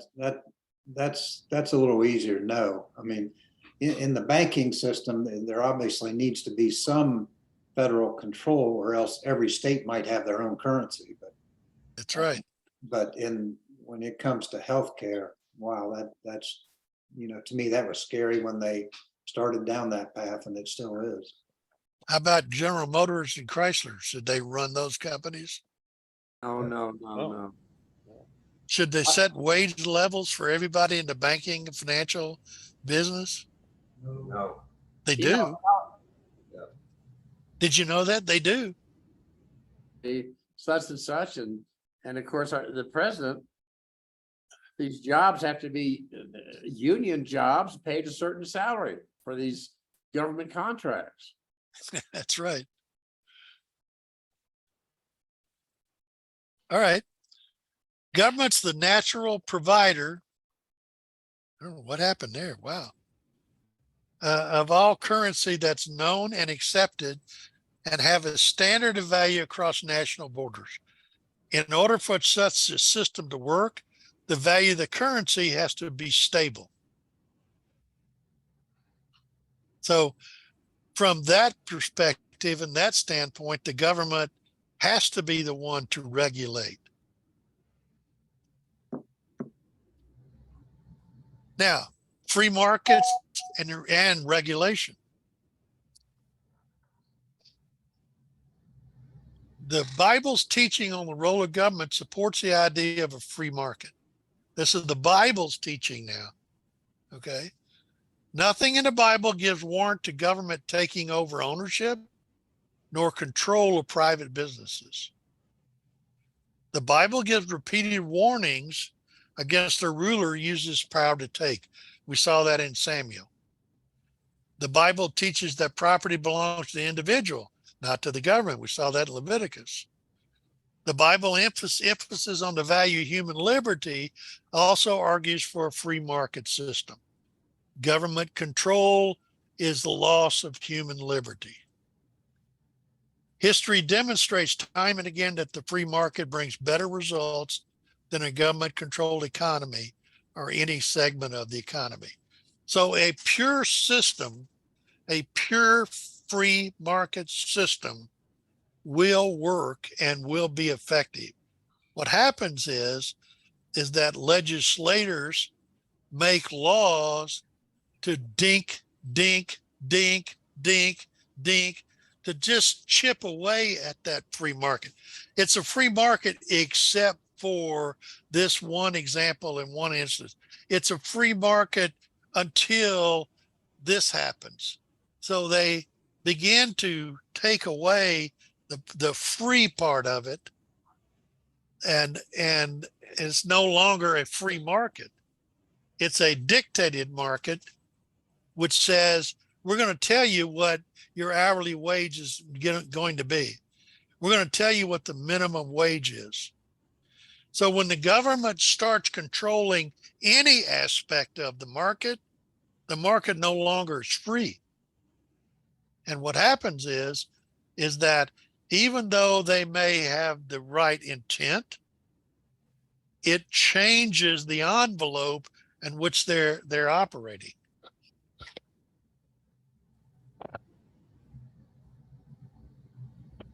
That's a little easier. No, I mean, in the banking system, there obviously needs to be some federal control, or else every state might have their own currency. That's right. But when it comes to healthcare, wow, that's to me that was scary when they started down that path, and it still is. How about General Motors and Chrysler? Should they run those companies? No. Should they set wage levels for everybody in the banking and financial business? No. They You do. know, Did you know that? They do. Such and such, and of course, the president, these jobs have to be union jobs, paid a certain salary for these government contracts. That's right. All right. Government's the natural provider. I don't know what happened there. Wow. Of all currency that's known and accepted and have a standard of value across national borders. In order for such a system to work, the value of the currency has to be stable. So from that perspective and that standpoint, the government has to be the one to regulate. Now, free markets and regulation. The Bible's teaching on the role of government supports the idea of a free market. This is the Bible's teaching now. Okay. Nothing in the Bible gives warrant to government taking over ownership nor control of private businesses. The Bible gives repeated warnings against a ruler who uses power to take. We saw that in Samuel. The Bible teaches that property belongs to the individual, not to the government. We saw that in Leviticus. The Bible emphasis on the value of human liberty also argues for a free market system. Government control is the loss of human liberty. History demonstrates time and again that the free market brings better results than a government-controlled economy or any segment of the economy. So a pure system, a pure free market system will work and will be effective. What happens is is that legislators make laws to dink, dink, dink, dink, dink, to just chip away at that free market. It's a free market except for this one example in one instance. It's a free market until this happens. So they begin to take away the free part of it, and it's no longer a free market. It's a dictated market, which says we're going to tell you what your hourly wage is going to be. We're going to tell you what the minimum wage is. So when the government starts controlling any aspect of the market no longer is free. And what happens is that even though they may have the right intent, it changes the envelope in which they're operating.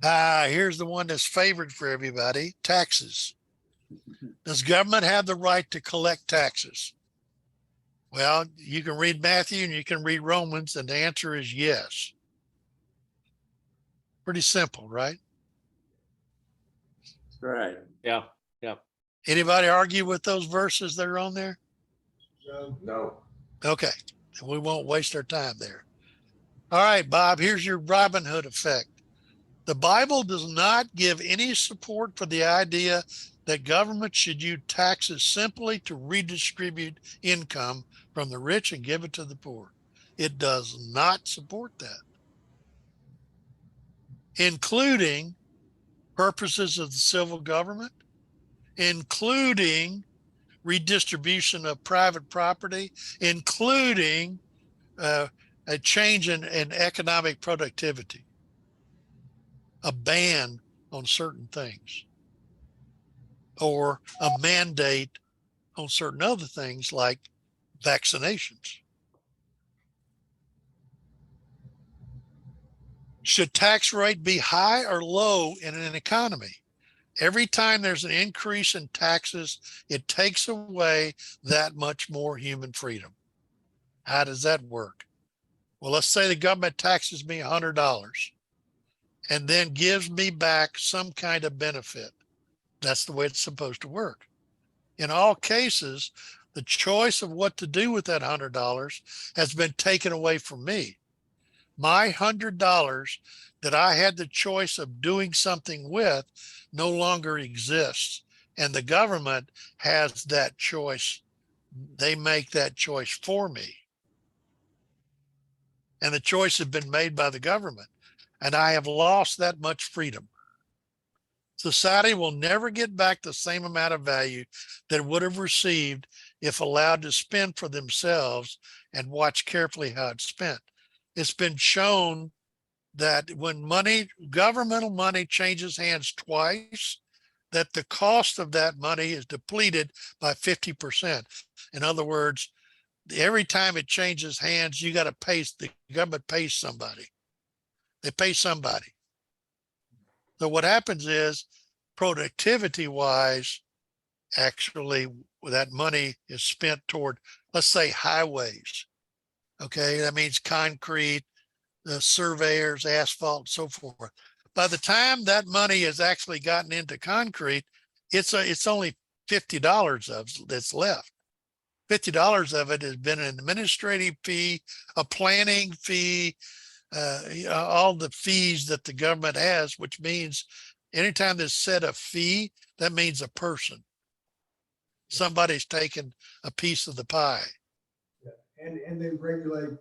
Here's the one that's favored for everybody: taxes. Does government have the right to collect taxes? Well, you can read Matthew and you can read Romans, and the answer is yes. Pretty simple, right? Right. Yeah. Anybody argue with those verses that are on there? No. Okay, we won't waste our time there. All right, Bob, here's your Robin Hood effect. The Bible does not give any support for the idea that government should use taxes simply to redistribute income from the rich and give it to the poor. It does not support that, including purposes of the civil government, including redistribution of private property, including a change in economic productivity, a ban on certain things, or a mandate on certain other things like vaccinations. Should tax rate be high or low in an economy? Every time there's an increase in taxes, it takes away that much more human freedom. How does that work? Well, let's say the government taxes me $100 and then gives me back some kind of benefit. That's the way it's supposed to work. In all cases, the choice of what to do with that $100 has been taken away from me. My $100 that I had the choice of doing something with no longer exists. And the government has that choice. They make that choice for me. And the choice has been made by the government. And I have lost that much freedom. Society will never get back the same amount of value that it would have received if allowed to spend for themselves and watch carefully how it's spent. It's been shown that when governmental money changes hands twice, that the cost of that money is depleted by 50%. In other words, every time it changes hands, you got to pay, the government pays somebody. They pay somebody. So what happens is, productivity wise, actually that money is spent toward, let's say, highways. Okay, that means concrete, the surveyors, asphalt, and so forth. By the time that money has actually gotten into concrete, it's only $50 that's left. $50 of it has been an administrative fee, a planning fee, all the fees that the government has, which means anytime there's set a fee, that means a person. Somebody's taken a piece of the pie. And they regulate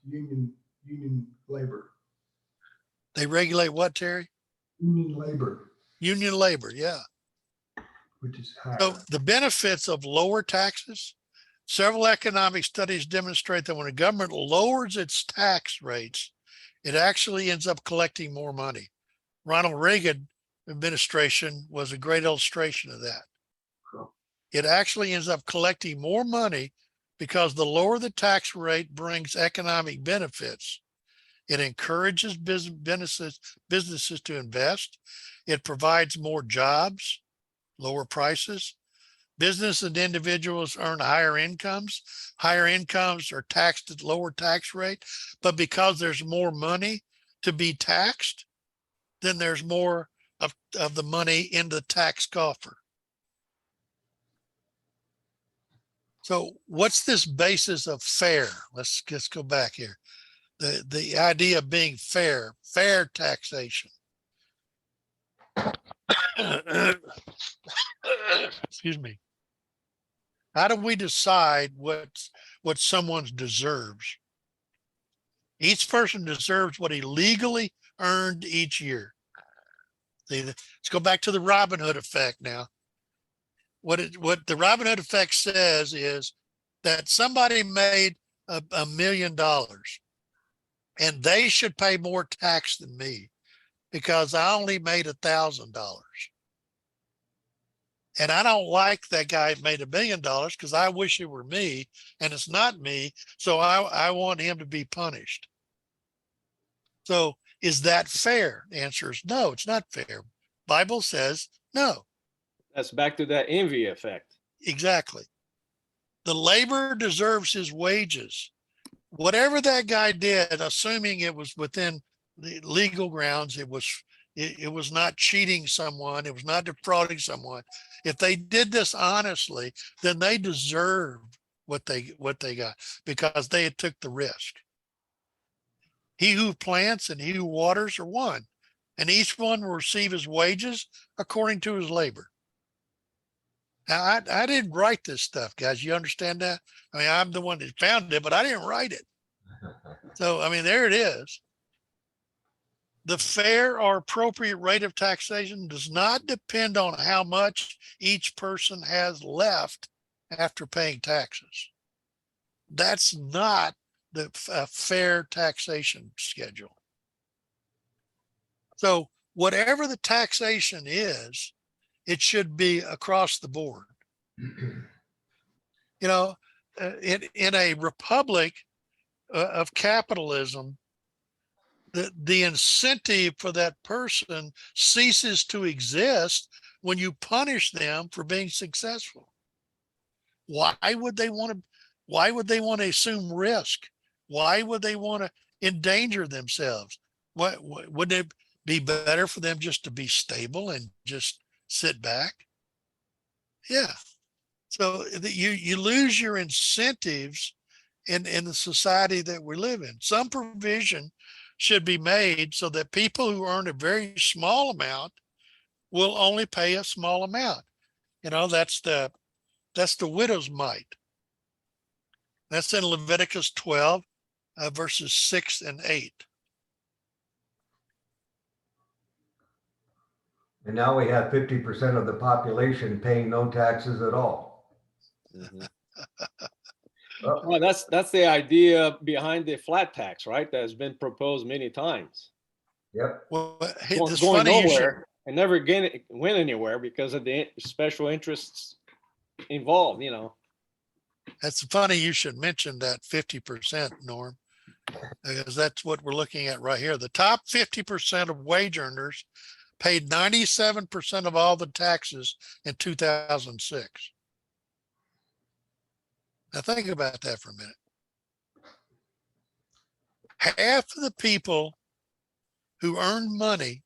union labor. They regulate what, Terry? Union labor, Union labor, yeah. which is higher. So the benefits of lower taxes, several economic studies demonstrate that when a government lowers its tax rates, it actually ends up collecting more money. Ronald Reagan administration was a great illustration of that. It actually ends up collecting more money because the lower the tax rate brings economic benefits. It encourages businesses to invest. It provides more jobs, lower prices. Business and individuals earn higher incomes. Higher incomes are taxed at lower tax rate, but because there's more money to be taxed, then there's more of the money in the tax coffer. So what's this basis of fair? Let's just go back here. The idea of being fair taxation. Excuse me. How do we decide what someone deserves? Each person deserves what he legally earned each year. See, let's go back to the Robin Hood effect now. What the Robin Hood effect says is that somebody made $1 million and they should pay more tax than me because I only made $1,000. And I don't like that guy made $1 million because I wish it were me, and it's not me. So I want him to be punished. So is that fair? The answer is no, it's not fair. Bible says no. That's back to that envy effect. Exactly. The laborer deserves his wages. Whatever that guy did, assuming it was within the legal grounds, it was not cheating someone, it was not defrauding someone. If they did this honestly, then they deserve what they got because they had took the risk. He who plants and he who waters are one, and each one will receive his wages according to his labor. Now, I didn't write this stuff, guys. You understand that? I mean, I'm the one that found it, but I didn't write it. So, I mean, there it is. The fair or appropriate rate of taxation does not depend on how much each person has left after paying taxes. That's not the fair taxation schedule. So whatever the taxation is, it should be across the board. You know, in a republic of capitalism, the incentive for that person ceases to exist when you punish them for being successful. Why would they want to assume risk? Why would they want to endanger themselves? Wouldn't it be better for them just to be stable and just sit back? Yeah. So you lose your incentives in the society that we live in. Some provision should be made so that people who earn a very small amount will only pay a small amount. You know, that's the widow's mite. That's in Leviticus 12, verses 6 and 8. And now we have 50% of the population paying no taxes at all. Mhm. Oh, Well, that's the idea behind the flat tax, right? That has been proposed many times. yep. Well, hey, Going it's funny you should, nowhere and never went anywhere because of the special interests involved, you know. that's funny you should mention that 50%, Norm, because that's what we're looking at right here. The top 50% of wage earners paid 97% of all the taxes in 2006. Now think about that for a minute. Half of the people who earned money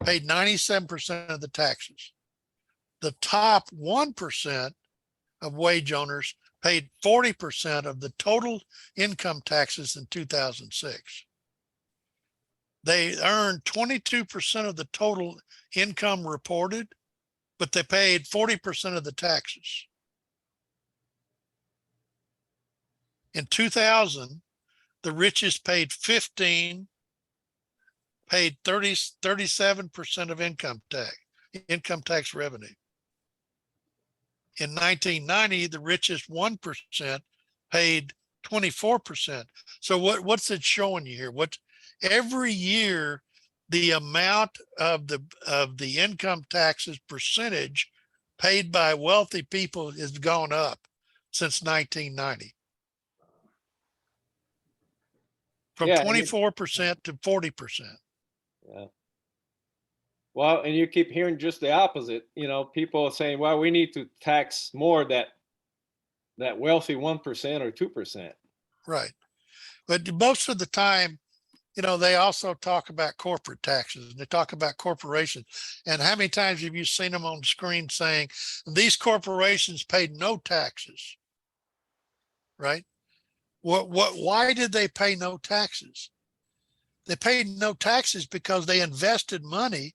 paid 97% of the taxes. The top 1% of wage owners paid 40% of the total income taxes in 2006. They earned 22% of the total income reported, but they paid 40% of the taxes. In 2000, the richest paid 15, paid 37% of income tax revenue. In 1990, the richest 1% paid 24%. So what's it showing you here? Every year, the amount of the income taxes percentage paid by wealthy people has gone up since 1990. From Yeah, 24% to 40%. yeah. Well, and you keep hearing just the opposite, you know, people saying, well, we need to tax more that wealthy 1% or 2%. Right. But most of the time, you know, they also talk about corporate taxes and they talk about corporations. And how many times have you seen them on screen saying these corporations paid no taxes? Right? Why did they pay no taxes? They paid no taxes because they invested money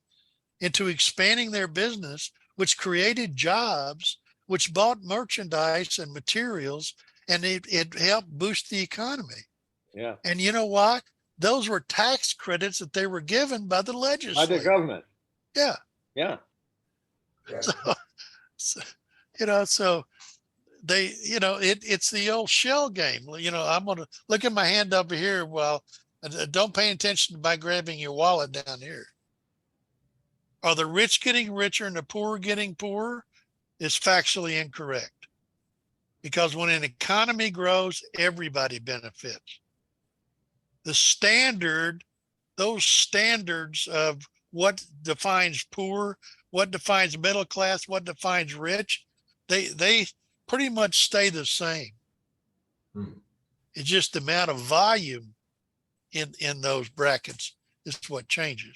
into expanding their business, which created jobs, which bought merchandise and materials, and it helped boost the economy. Yeah. And you know what? Those were tax credits that they were given by the By the legislature. government. Yeah. Yeah. Yeah. So, you know, so they, you know, it's the old shell game. You know, I'm going to look at my hand up here. Well, don't pay attention by grabbing your wallet down here. Are the rich getting richer and the poor getting poorer? Is factually incorrect. Because when an economy grows, everybody benefits. The standard, those standards of what defines poor, what defines middle class, what defines rich, they pretty much stay the same. Hmm. It's just the amount of volume in those brackets is what changes.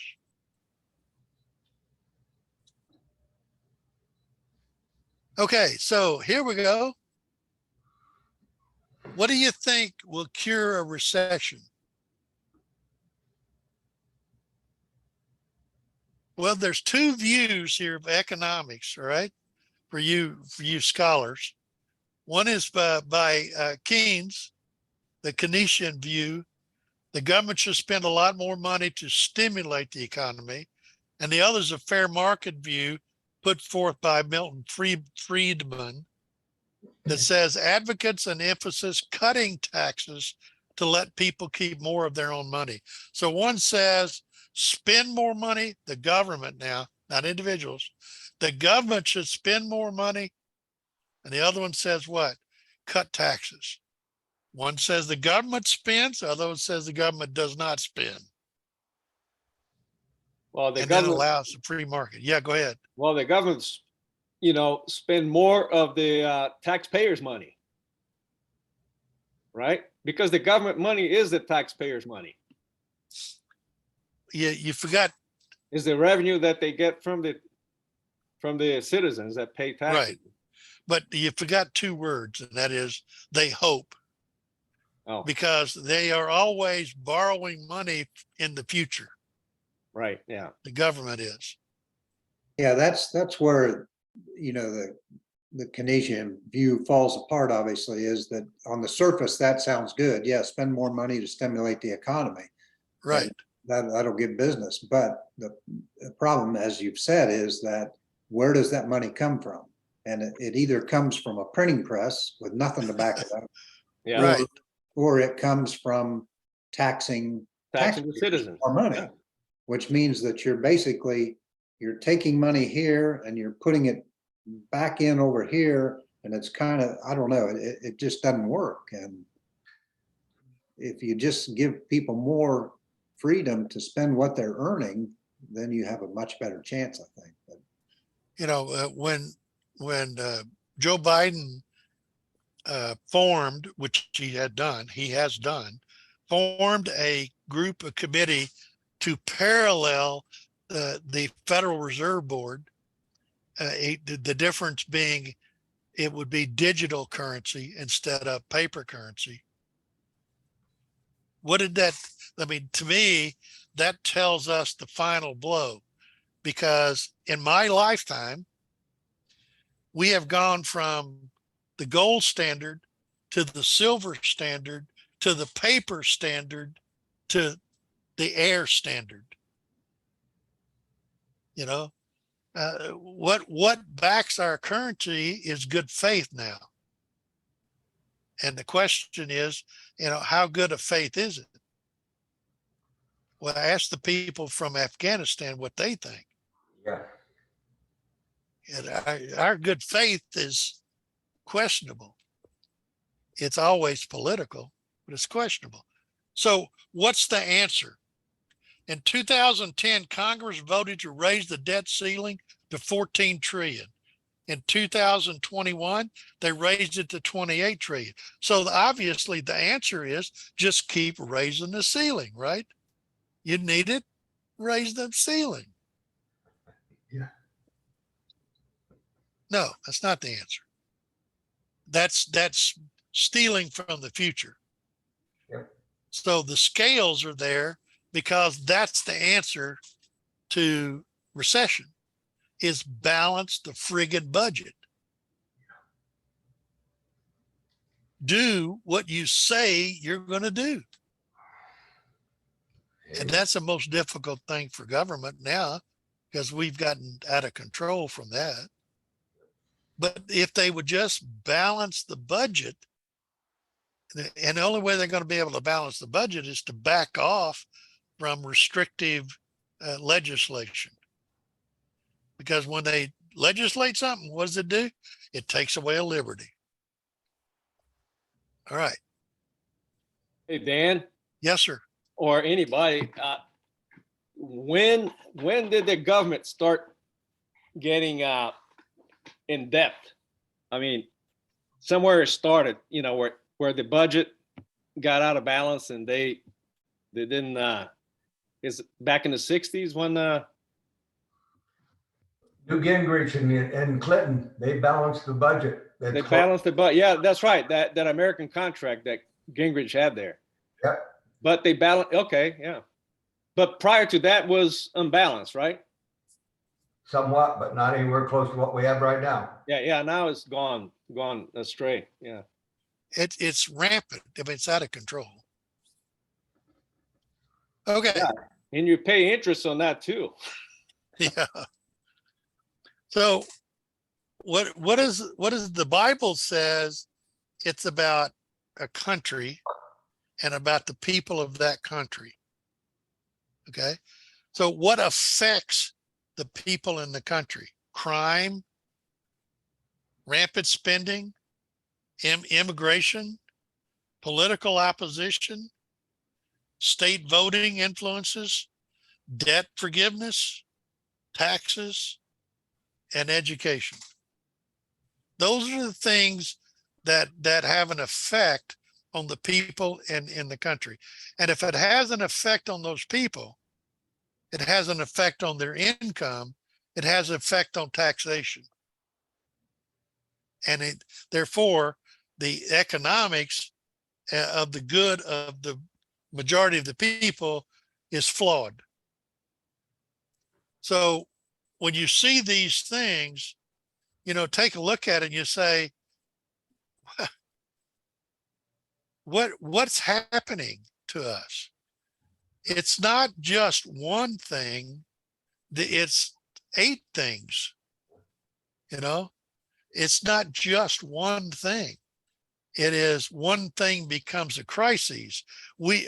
Okay, so here we go. What do you think will cure a recession? Well, there's two views here of economics, all right, for you scholars. One is by Keynes, the Keynesian view. The government should spend a lot more money to stimulate the economy. And the other is a fair market view put forth by Milton Friedman that says advocates and emphasis cutting taxes to let people keep more of their own money. So one says spend more money, the government now, not individuals. The government should spend more money. And the other one says what? Cut taxes. One says the government spends, the other one says the government does not spend. Well, the And then government, allows the free market. Yeah, go ahead. well, the government's, you know, spend more of the taxpayers' money, right? Because the government money is the taxpayers' money. You forgot, Is the revenue that they get from the citizens that pay taxes. right. But you forgot two words, and that is they hope. Oh, Because they are always borrowing money in the future. right. Yeah. The government is. Yeah, that's where, you know, the Keynesian view falls apart, obviously, is that on the surface, that sounds good. Yeah, spend more money to stimulate the economy. Right. And that'll give business. But the problem, as you've said, is that where does that money come from? And it either comes from a printing press with nothing to back it up, Yeah. Right. or it comes from taxing Taxing the taxpayers citizens. more money, Yeah. which means that you're taking money here and you're putting it back in over here. And it's kind of, I don't know, it just doesn't work. And if you just give people more freedom to spend what they're earning, then you have a much better chance, I think. But You know, when Joe Biden formed, which he has done, formed a group, a committee to parallel the Federal Reserve Board. The difference being it would be digital currency instead of paper currency. What did that, I mean, to me, that tells us the final blow, because in my lifetime, we have gone from the gold standard to the silver standard to the paper standard to the air standard. You know, what backs our currency is good faith now. And the question is, you know, how good a faith is it? Well, I asked the people from Afghanistan what they think. Yeah. And our good faith is questionable. It's always political, but it's questionable. So what's the answer? In 2010, Congress voted to raise the debt ceiling to 14 trillion. In 2021, they raised it to 28 trillion. So obviously the answer is just keep raising the ceiling, right? You need it, raise the ceiling. Yeah. No, that's not the answer. That's stealing from the future. Yep. So the scales are there because that's the answer to recession, is balance the friggin' budget. Do what you say you're going to do. And that's the most difficult thing for government now, because we've gotten out of control from that. But if they would just balance the budget, and the only way they're going to be able to balance the budget is to back off from restrictive legislation. Because when they legislate something, what does it do? It takes away a liberty. All right. Hey, Dan, Yes, sir. or anybody, when did the government start getting in depth? I mean, somewhere it started, you know, where the budget got out of balance and they didn't. Is back in the '60s when Newt Gingrich and Clinton, they balanced the budget. That's they balanced the budget? Yeah, that's right. That American contract that Gingrich had there. Yep. But they balanced. Okay, yeah. But prior to that was unbalanced, right? somewhat, but not anywhere close to what we have right now. Yeah. Now it's gone astray. Yeah. It's rampant. I mean, it's out of control. Okay. Yeah. And you pay interest on that too. Yeah. So what is the Bible says it's about a country and about the people of that country. Okay. So what affects the people in the country? Crime, rampant spending, immigration, political opposition, state voting influences, debt forgiveness, taxes, and education. Those are the things that have an effect on the people in the country. And if it has an effect on those people, it has an effect on their income, it has an effect on taxation. And therefore, the economics of the good of the majority of the people is flawed. So when you see these things, take a look at it and you say, what's happening to us? It's not just one thing, it's 8 things. It's not just one thing. It is one thing becomes a crisis. We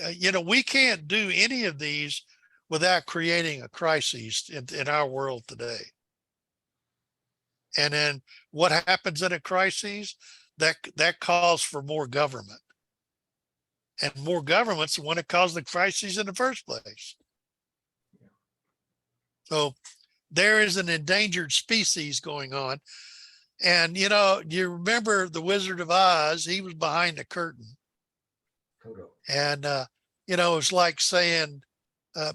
can't do any of these without creating a crisis in our world today. And then what happens in a crisis? That calls for more government. And more government's the one that caused the crisis in the first place. So there is an endangered species going on. And, you remember the Wizard of Oz, he was behind the curtain. And, it's like saying,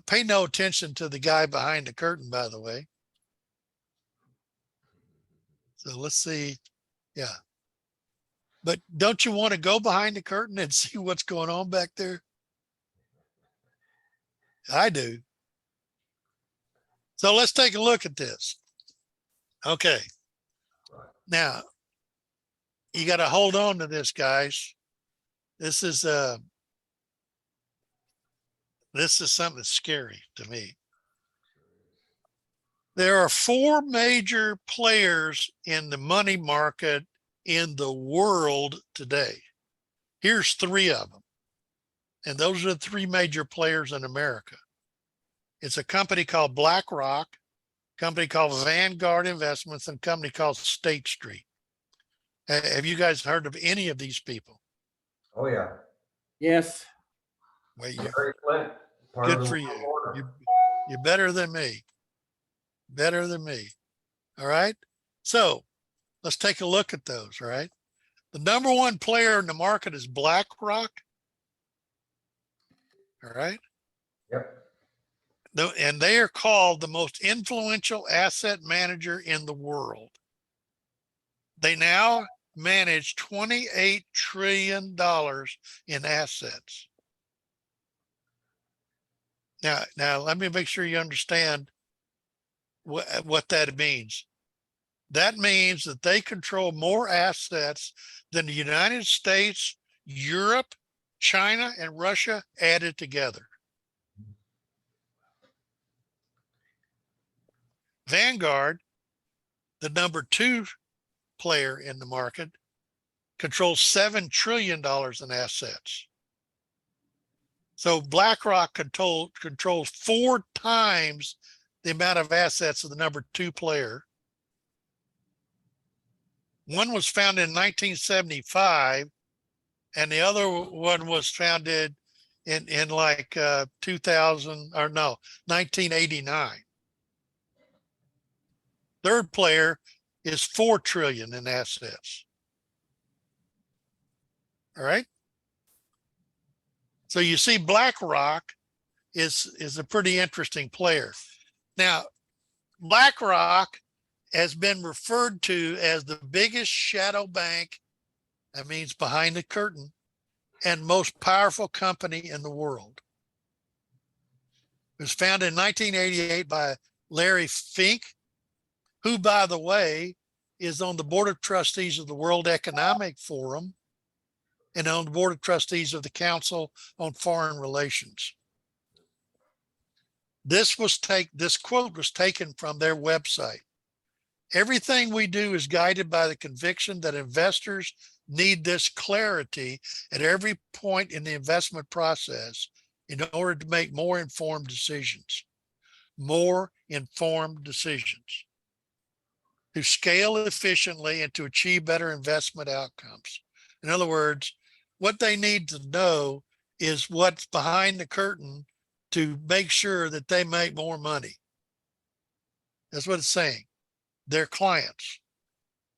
pay no attention to the guy behind the curtain, by the way. So let's see. Yeah. But don't you want to go behind the curtain and see what's going on back there? I do. So let's take a look at this. Okay. Now, you got to hold on to this, guys. This is something scary to me. There are 4 major players in the money market in the world today. Here's 3 of them. And those are the 3 major players in America. It's a company called BlackRock, a company called Vanguard Investments, and a company called State Street. Have you guys heard of any of these people? Oh, yeah. Yes. Hillary Clinton, part of Good the for world you. order. You're better than me. Better than me. All right. So let's take a look at those. All right. The number one player in the market is BlackRock. All right. Yep. And they are called the most influential asset manager in the world. They now manage $28 trillion in assets. Now let me make sure you understand what that means. That means that they control more assets than the United States, Europe, China, and Russia added together. Vanguard, the number two player in the market, controls $7 trillion in assets. So BlackRock controls 4 times the amount of assets of the number two player. One was founded in 1975, and the other one was founded in like 2000 or no 1989. Third player is 4 trillion in assets. All right. So you see, BlackRock is a pretty interesting player. Now, BlackRock has been referred to as the biggest shadow bank, that means behind the curtain, and most powerful company in the world. It was founded in 1988 by Larry Fink, who, by the way, is on the board of trustees of the World Economic Forum and on the board of trustees of the Council on Foreign Relations. This quote was taken from their website. Everything we do is guided by the conviction that investors need this clarity at every point in the investment process in order to make more informed decisions. More informed decisions to scale efficiently and to achieve better investment outcomes. In other words, what they need to know is what's behind the curtain to make sure that they make more money. That's what it's saying. Their clients.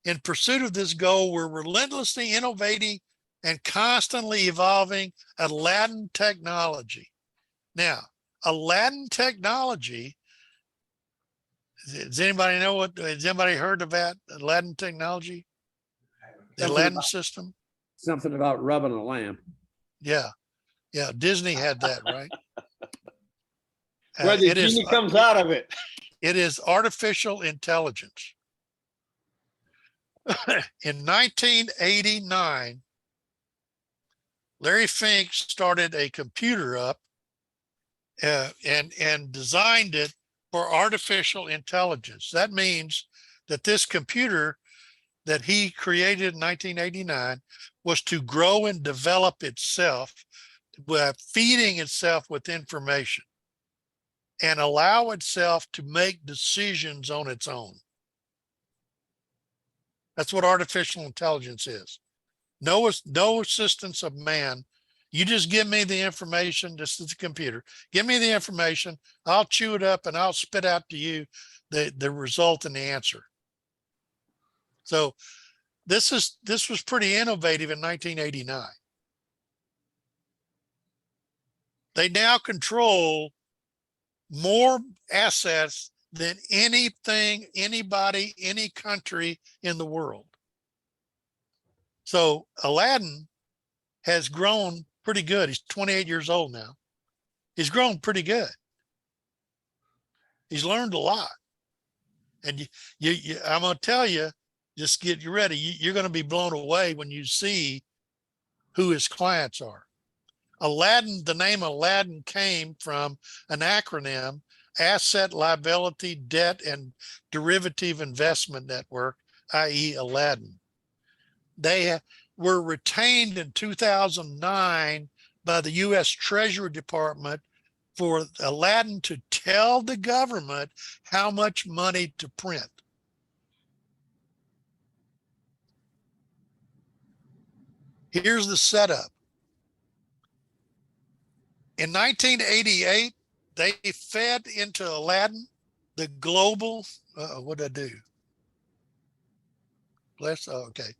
In pursuit of this goal, we're relentlessly innovating and constantly evolving Aladdin technology. Now, Aladdin technology, does anybody know has anybody heard of that? Aladdin technology? The Aladdin system? Something about rubbing a lamp. Yeah. Yeah. Disney had that, right? Where the genie comes out of it. It is artificial intelligence. In 1989, Larry Fink started a computer up and designed it for artificial intelligence. That means that this computer that he created in 1989 was to grow and develop itself, feeding itself with information and allow itself to make decisions on its own. That's what artificial intelligence is. No assistance of man. You just give me the information, just as a computer. Give me the information, I'll chew it up and I'll spit out to you the result and the answer. So this was pretty innovative in 1989. They now control more assets than anything, anybody, any country in the world. So Aladdin has grown pretty good. He's 28 years old now. He's grown pretty good. He's learned a lot. And I'm going to tell you, just get you ready. You're going to be blown away when you see who his clients are. Aladdin, the name Aladdin came from an acronym, Asset Liability Debt and Derivative Investment Network, i.e. Aladdin. They were retained in 2009 by the U.S. Treasury Department for Aladdin to tell the government how much money to print. Here's the setup. In 1988, they fed into Aladdin the global, what did I do? Okay.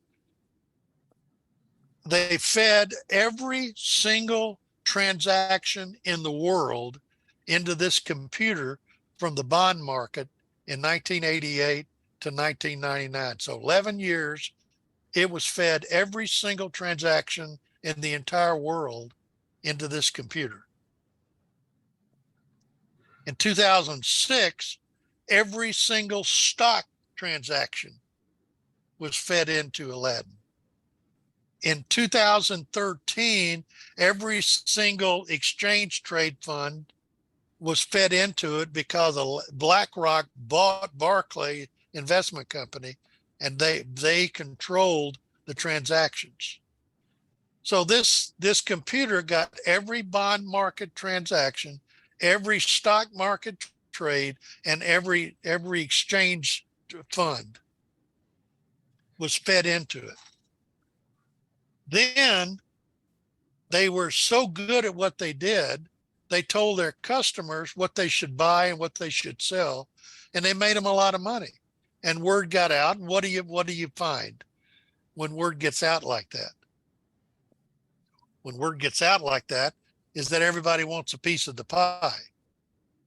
They fed every single transaction in the world into this computer from the bond market in 1988 to 1999. So 11 years, it was fed every single transaction in the entire world into this computer. In 2006, every single stock transaction was fed into Aladdin. In 2013, every single exchange trade fund was fed into it because BlackRock bought Barclay Investment Company, and they controlled the transactions. So this computer got every bond market transaction, every stock market trade, and every exchange fund was fed into it. Then they were so good at what they did, they told their customers what they should buy and what they should sell, and they made them a lot of money. And word got out. And what do you find when word gets out like that? When word gets out like that is that everybody wants a piece of the pie.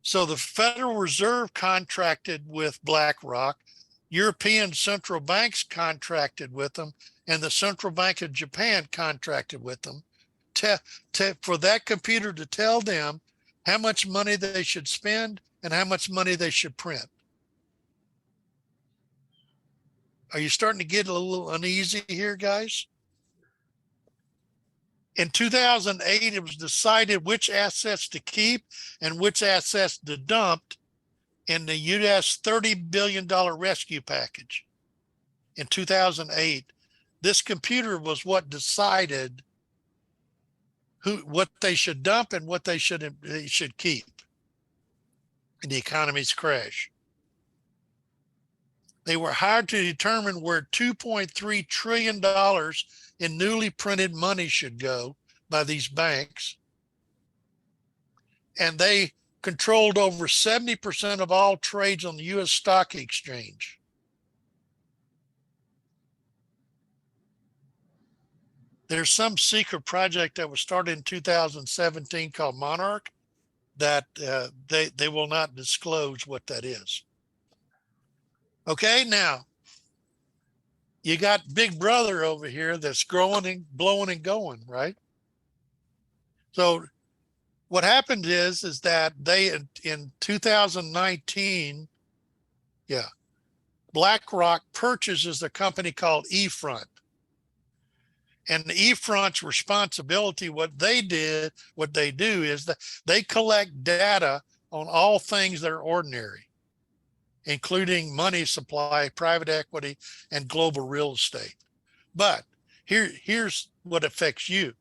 So the Federal Reserve contracted with BlackRock, European central banks contracted with them, and the Central Bank of Japan contracted with them for that computer to tell them how much money they should spend and how much money they should print. Are you starting to get a little uneasy here, guys? In 2008, it was decided which assets to keep and which assets to dump in the U.S. $30 billion rescue package. In 2008, this computer was what decided what they should dump and what they should keep in the economy's crash. They were hired to determine where $2.3 trillion in newly printed money should go by these banks. And they controlled over 70% of all trades on the U.S. stock exchange. There's some secret project that was started in 2017 called Monarch that they will not disclose what that is. Okay, now you got Big Brother over here that's growing and blowing and going, right? So what happened is that they in 2019, BlackRock purchases a company called eFront. And the eFront's responsibility, what they do is that they collect data on all things that are ordinary, including money supply, private equity, and global real estate. But here's what affects you,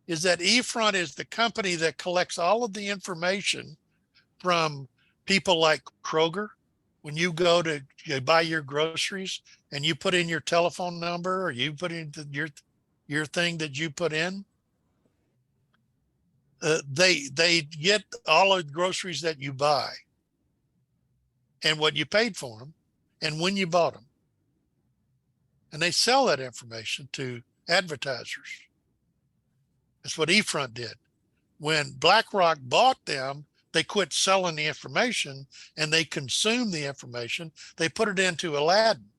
is that eFront is the company that collects all of the information from people like Kroger. When you go to buy your groceries and you put in your telephone number or you put in your thing that you put in, they get all of the groceries that you buy and what you paid for them and when you bought them. And they sell that information to advertisers. That's what eFront did. When BlackRock bought them, they quit selling the information and they consumed the information. They put it into Aladdin.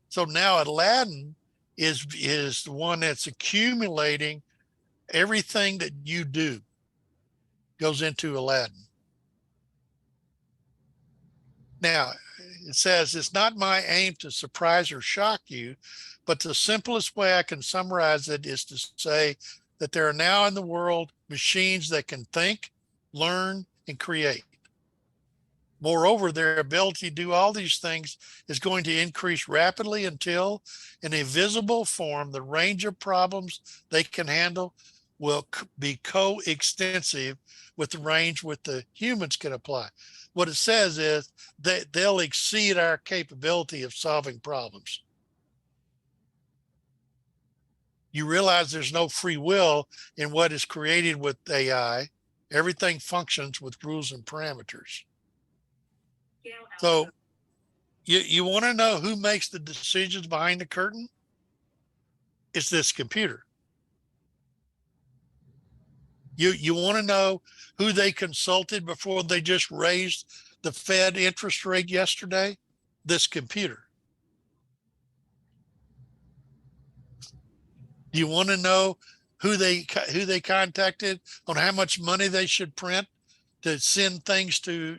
So now Aladdin is the one that's accumulating everything that you do goes into Aladdin. Now, it says, it's not my aim to surprise or shock you, but the simplest way I can summarize it is to say that there are now in the world machines that can think, learn, and create. Moreover, their ability to do all these things is going to increase rapidly until, in a visible form, the range of problems they can handle will be coextensive with the range with the humans can apply. What it says is that they'll exceed our capability of solving problems. You realize there's no free will in what is created with AI Everything functions with rules and parameters. So you want to know who makes the decisions behind the curtain? It's this computer. You want to know who they consulted before they just raised the Fed interest rate yesterday? This computer. You want to know who they contacted on how much money they should print to send things to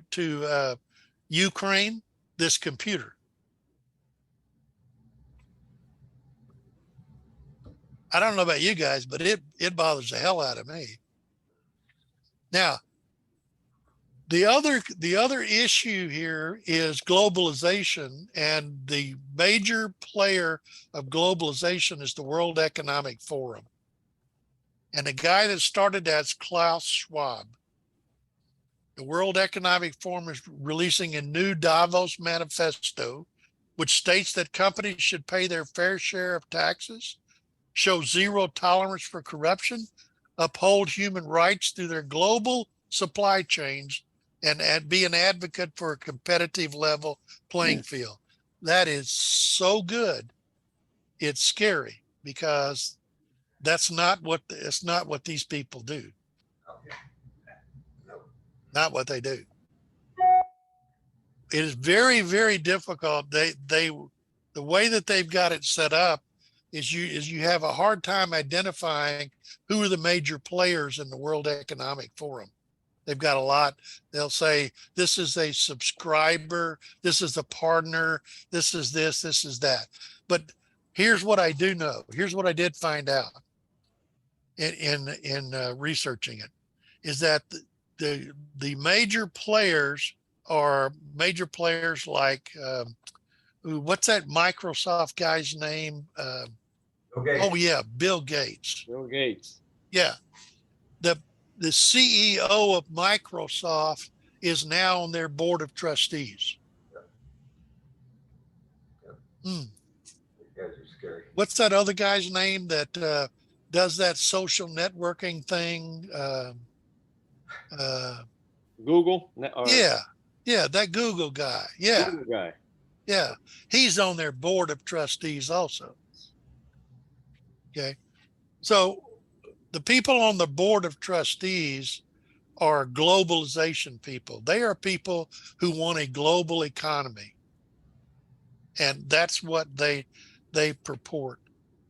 Ukraine? This computer. I don't know about you guys, but it bothers the hell out of me. Now, the other issue here is globalization, and the major player of globalization is the World Economic Forum. And the guy that started that's Klaus Schwab. The World Economic Forum is releasing a new Davos manifesto, which states that companies should pay their fair share of taxes, show zero tolerance for corruption, uphold human rights through their global supply chains, and be an advocate for a competitive level playing field. That is so good. It's scary because it's not what these people do. Not what they do. It is very, very difficult. The way that they've got it set up is you have a hard time identifying who are the major players in the World Economic Forum. They've got a lot. They'll say, this is a subscriber, this is a partner, this is this, this is that. But here's what I do know. Here's what I did find out in researching it, is that the major players are major players like, what's that Microsoft guy's name? Okay. Oh yeah, Bill Gates. Bill Gates. Yeah. The CEO of Microsoft is now on their board of trustees. You guys are scary. What's that other guy's name that does that social networking thing? Google. Yeah, that Google guy. Yeah, Google guy. yeah. He's on their board of trustees also. Okay. So the people on the board of trustees are globalization people. They are people who want a global economy. And that's what they purport.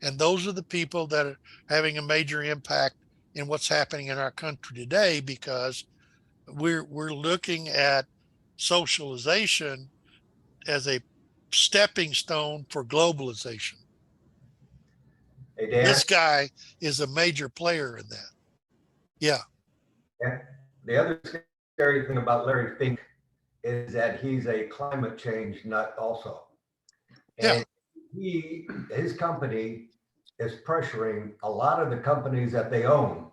And those are the people that are having a major impact in what's happening in our country today, because we're looking at socialization as a stepping stone for globalization. Hey, Dan. This guy is a major player in that. Yeah. Yeah. The other scary thing about Larry Fink is that he's a climate change nut also. And his company is pressuring a lot of the companies that they own.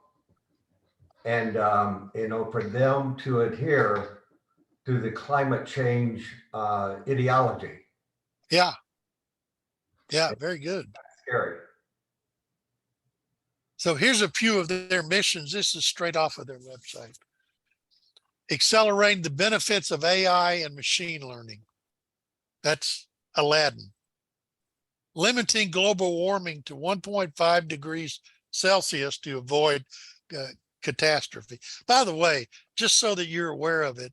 And, for them to adhere to the climate change ideology. Yeah. Yeah, very good. Scary. So here's a few of their missions. This is straight off of their website. Accelerating the benefits of AI and machine learning. That's Aladdin. Limiting global warming to 1.5 degrees Celsius to avoid catastrophe. By the way, just so that you're aware of it,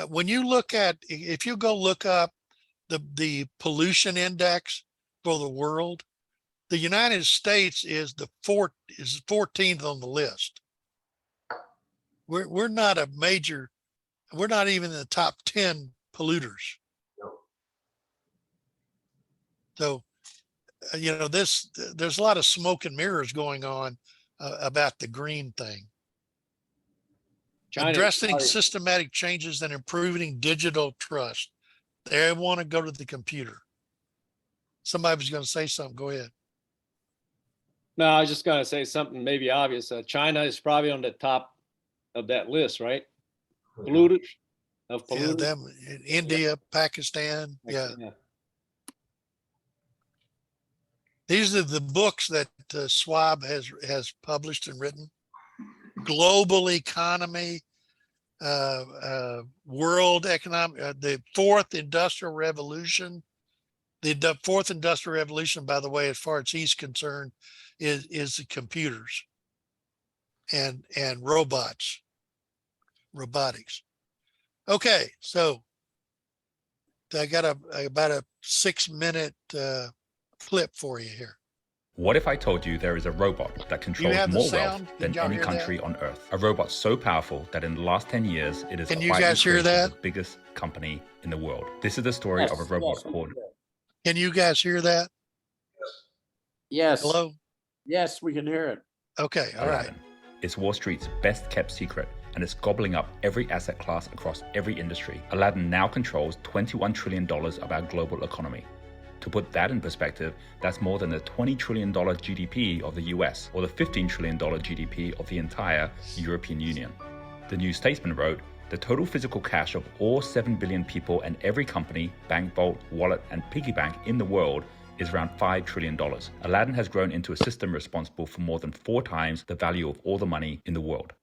when you look at, if you go look up the pollution index for the world, the United States is the 14th on the list. We're not a major, we're not even in the top 10 polluters. So, there's a lot of smoke and mirrors going on about the green thing. China Addressing systematic changes and improving digital trust. They want to go to the computer. Somebody was going to say something. Go ahead. No, I was just going to say something maybe obvious. China is probably on the top of that list, right? Polluters. Of polluters. Yeah, them, India, Pakistan. Yeah. These are the books that Schwab has published and written. global economy, world economic, the fourth industrial revolution. The fourth industrial revolution, by the way, as far as he's concerned, is the computers and robotics. Okay, so I got about a 6-minute clip for you here. What if I told you there is a robot that controls have the more sound? wealth Did than y'all any hear that? country on earth? A robot so powerful that in the last 10 years, it has Can you quietly guys hear created that? the biggest company in the world. This is the story of a robot called Can you guys hear that? Yes. Hello? Yes, we can hear it. Okay, all right. Aladdin. It's Wall Street's best kept secret, and it's gobbling up every asset class across every industry. Aladdin now controls $21 trillion of our global economy. To put that in perspective, that's more than the $20 trillion GDP of the US or the $15 trillion GDP of the entire European Union. The New Statesman wrote, the total physical cash of all 7 billion people and every company, bank vault, wallet, and piggy bank in the world is around $5 trillion. Aladdin has grown into a system responsible for more than 4 times the value of all the money in the world.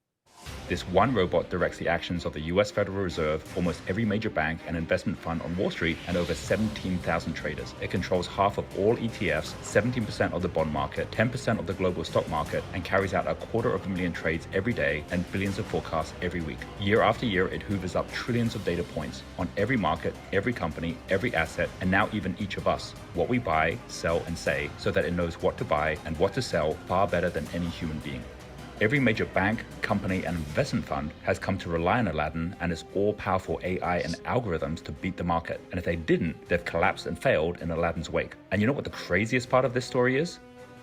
This one robot directs the actions of the US Federal Reserve, almost every major bank and investment fund on Wall Street, and over 17,000 traders. It controls half of all ETFs, 17% of the bond market, 10% of the global stock market, and carries out 250,000 trades every day and billions of forecasts every week. Year after year, it hoovers up trillions of data points on every market, every company, every asset, and now even each of us, what we buy, sell, and say, so that it knows what to buy and what to sell far better than any human being. Every major bank, company, and investment fund has come to rely on Aladdin and its all-powerful AI and algorithms to beat the market. And if they didn't, they've collapsed and failed in Aladdin's wake. And you know what the craziest part of this story is?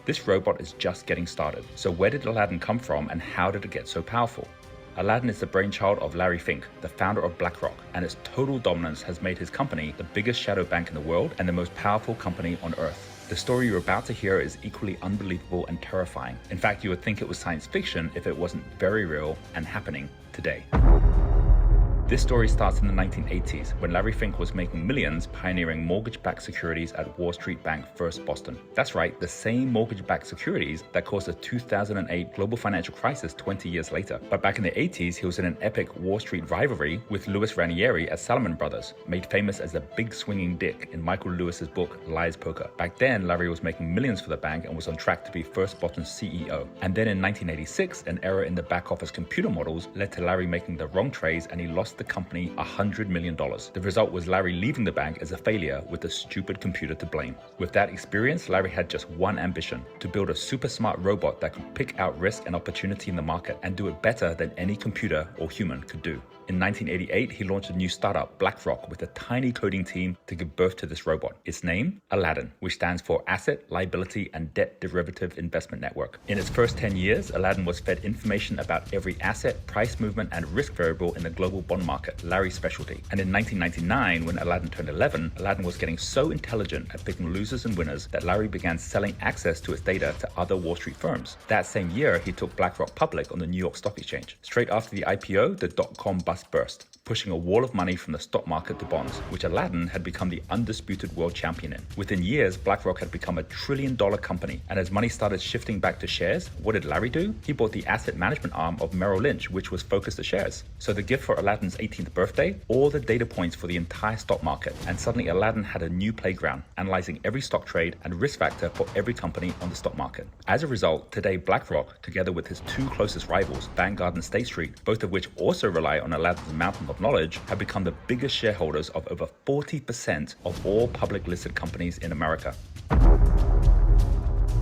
This robot is just getting started. So where did Aladdin come from and how did it get so powerful? Aladdin is the brainchild of Larry Fink, the founder of BlackRock, and its total dominance has made his company the biggest shadow bank in the world and the most powerful company on earth. The story you're about to hear is equally unbelievable and terrifying. In fact, you would think it was science fiction if it wasn't very real and happening today. This story starts in the 1980s when Larry Fink was making millions pioneering mortgage-backed securities at Wall Street Bank First Boston. That's right, the same mortgage-backed securities that caused the 2008 global financial crisis 20 years later. But back in the 80s, he was in an epic Wall Street rivalry with Louis Ranieri at Salomon Brothers, made famous as the big swinging dick in Michael Lewis's book Liar's Poker. Back then, Larry was making millions for the bank and was on track to be First Boston's CEO. And then in 1986, an error in the back office computer models led to Larry making the wrong trades and he lost the company $100 million. The result was Larry leaving the bank as a failure with a stupid computer to blame. With that experience, Larry had just one ambition: to build a super smart robot that could pick out risk and opportunity in the market and do it better than any computer or human could do. In 1988, he launched a new startup, BlackRock, with a tiny coding team to give birth to this robot. Its name, Aladdin, which stands for Asset, Liability, and Debt Derivative Investment Network. In its first 10 years, Aladdin was fed information about every asset, price movement, and risk variable in the global bond market, Larry's specialty. And in 1999, when Aladdin turned 11, Aladdin was getting so intelligent at picking losers and winners that Larry began selling access to its data to other Wall Street firms. That same year, he took BlackRock public on the New York Stock Exchange. Straight after the IPO, the dot-com bust burst, pushing a wall of money from the stock market to bonds, which Aladdin had become the undisputed world champion in. Within years, BlackRock had become $1 trillion company, and as money started shifting back to shares, what did Larry do? He bought the asset management arm of Merrill Lynch, which was focused to shares. So the gift for Aladdin's 18th birthday, all the data points for the entire stock market, and suddenly Aladdin had a new playground, analyzing every stock trade and risk factor for every company on the stock market. As a result, today BlackRock, together with his 2 closest rivals, Vanguard and State Street, both of which also rely on Aladdin's mountain of knowledge, have become the biggest shareholders of over 40% of all public listed companies in America.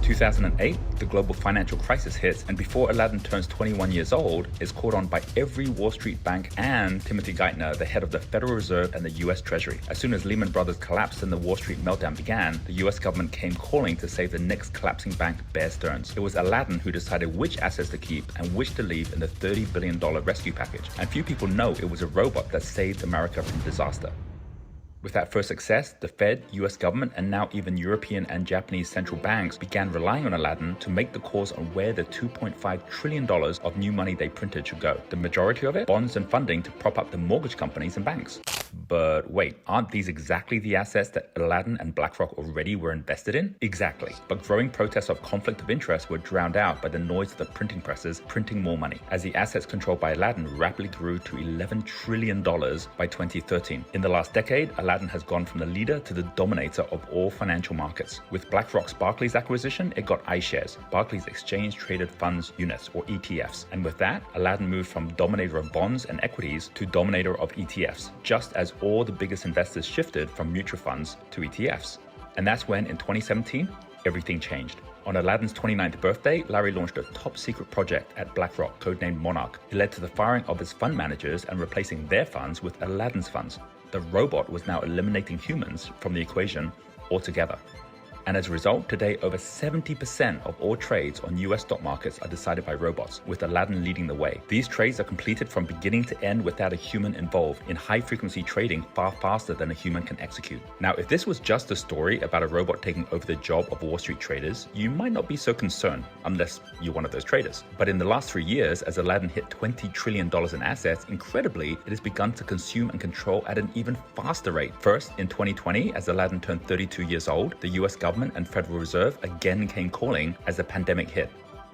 2008, the global financial crisis hits, and before Aladdin turns 21 years old, is caught on by every Wall Street bank and Timothy Geithner, the head of the Federal Reserve and the US Treasury. As soon as Lehman Brothers collapsed and the Wall Street meltdown began, the US government came calling to save the next collapsing bank, Bear Stearns. It was Aladdin who decided which assets to keep and which to leave in the $30 billion rescue package. And few people know it was a robot that saved America from disaster. With that first success, the Fed, US government, and now even European and Japanese central banks began relying on Aladdin to make the calls on where the $2.5 trillion of new money they printed should go. The majority of it, bonds and funding to prop up the mortgage companies and banks. But wait, aren't these exactly the assets that Aladdin and BlackRock already were invested in? Exactly. But growing protests of conflict of interest were drowned out by the noise of the printing presses printing more money, as the assets controlled by Aladdin rapidly grew to $11 trillion by 2013. In the last decade, Aladdin has gone from the leader to the dominator of all financial markets. With BlackRock's Barclays acquisition, it got iShares, Barclays Exchange Traded Funds Units, or ETFs. And with that, Aladdin moved from dominator of bonds and equities to dominator of ETFs, just as all the biggest investors shifted from mutual funds to ETFs. And that's when, in 2017, everything changed. On Aladdin's 29th birthday, Larry launched a top secret project at BlackRock, codenamed Monarch. It led to the firing of his fund managers and replacing their funds with Aladdin's funds. The robot was now eliminating humans from the equation altogether. And as a result, today over 70% of all trades on US stock markets are decided by robots, with Aladdin leading the way. These trades are completed from beginning to end without a human involved, in high-frequency trading far faster than a human can execute. Now, if this was just a story about a robot taking over the job of Wall Street traders, you might not be so concerned, unless you're one of those traders. But in the last 3 years, as Aladdin hit $20 trillion in assets, incredibly, it has begun to consume and control at an even faster rate. First, in 2020, as Aladdin turned 32 years old, the US government and Federal Reserve again came calling as the pandemic hit.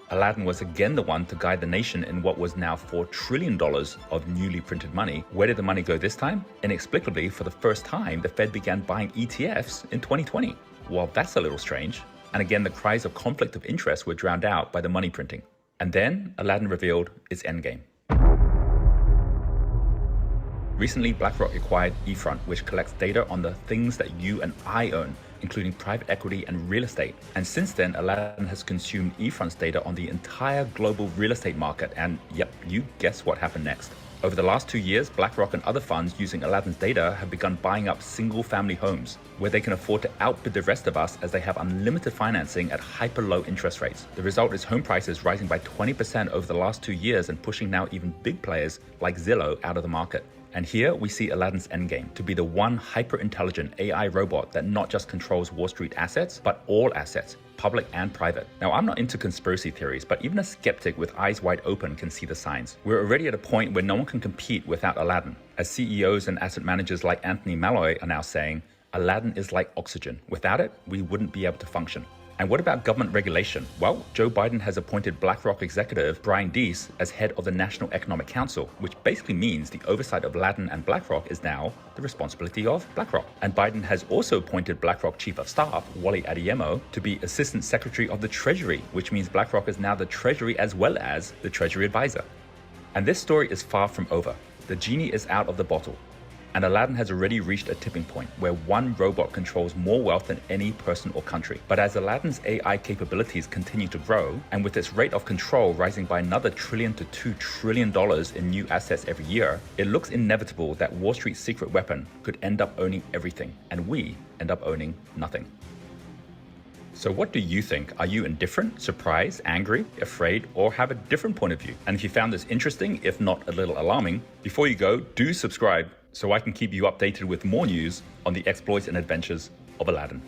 Aladdin was again the one to guide the nation in what was now $4 trillion of newly printed money. Where did the money go this time? Inexplicably, for the first time, the Fed began buying ETFs in 2020. Well, that's a little strange. And again, the cries of conflict of interest were drowned out by the money printing. And then Aladdin revealed its endgame. Recently, BlackRock acquired eFront, which collects data on the things that you and I own, including private equity and real estate. And since then, Aladdin has consumed eFront's data on the entire global real estate market. And yep, you guess what happened next. Over the last 2 years, BlackRock and other funds using Aladdin's data have begun buying up single-family homes, where they can afford to outbid the rest of us as they have unlimited financing at hyper-low interest rates. The result is home prices rising by 20% over the last 2 years and pushing now even big players like Zillow out of the market. And here we see Aladdin's endgame, to be the one hyper-intelligent AI robot that not just controls Wall Street assets, but all assets, public and private. Now, I'm not into conspiracy theories, but even a skeptic with eyes wide open can see the signs. We're already at a point where no one can compete without Aladdin. As CEOs and asset managers like Anthony Malloy are now saying, Aladdin is like oxygen. Without it, we wouldn't be able to function. And what about government regulation? Well, Joe Biden has appointed BlackRock executive Brian Deese as head of the National Economic Council, which basically means the oversight of Aladdin and BlackRock is now the responsibility of BlackRock. And Biden has also appointed BlackRock Chief of Staff, Wally Adeyemo, to be Assistant Secretary of the Treasury, which means BlackRock is now the Treasury as well as the Treasury Advisor. And this story is far from over. The genie is out of the bottle. And Aladdin has already reached a tipping point where one robot controls more wealth than any person or country. But as Aladdin's AI capabilities continue to grow, and with its rate of control rising by another $1 trillion to $2 trillion in new assets every year, it looks inevitable that Wall Street's secret weapon could end up owning everything, and we end up owning nothing. So what do you think? Are you indifferent, surprised, angry, afraid, or have a different point of view? And if you found this interesting, if not a little alarming, before you go, do subscribe so I can keep you updated with more news on the exploits and adventures of Aladdin.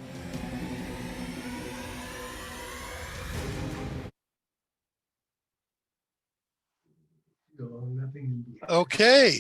Nothing. Okay,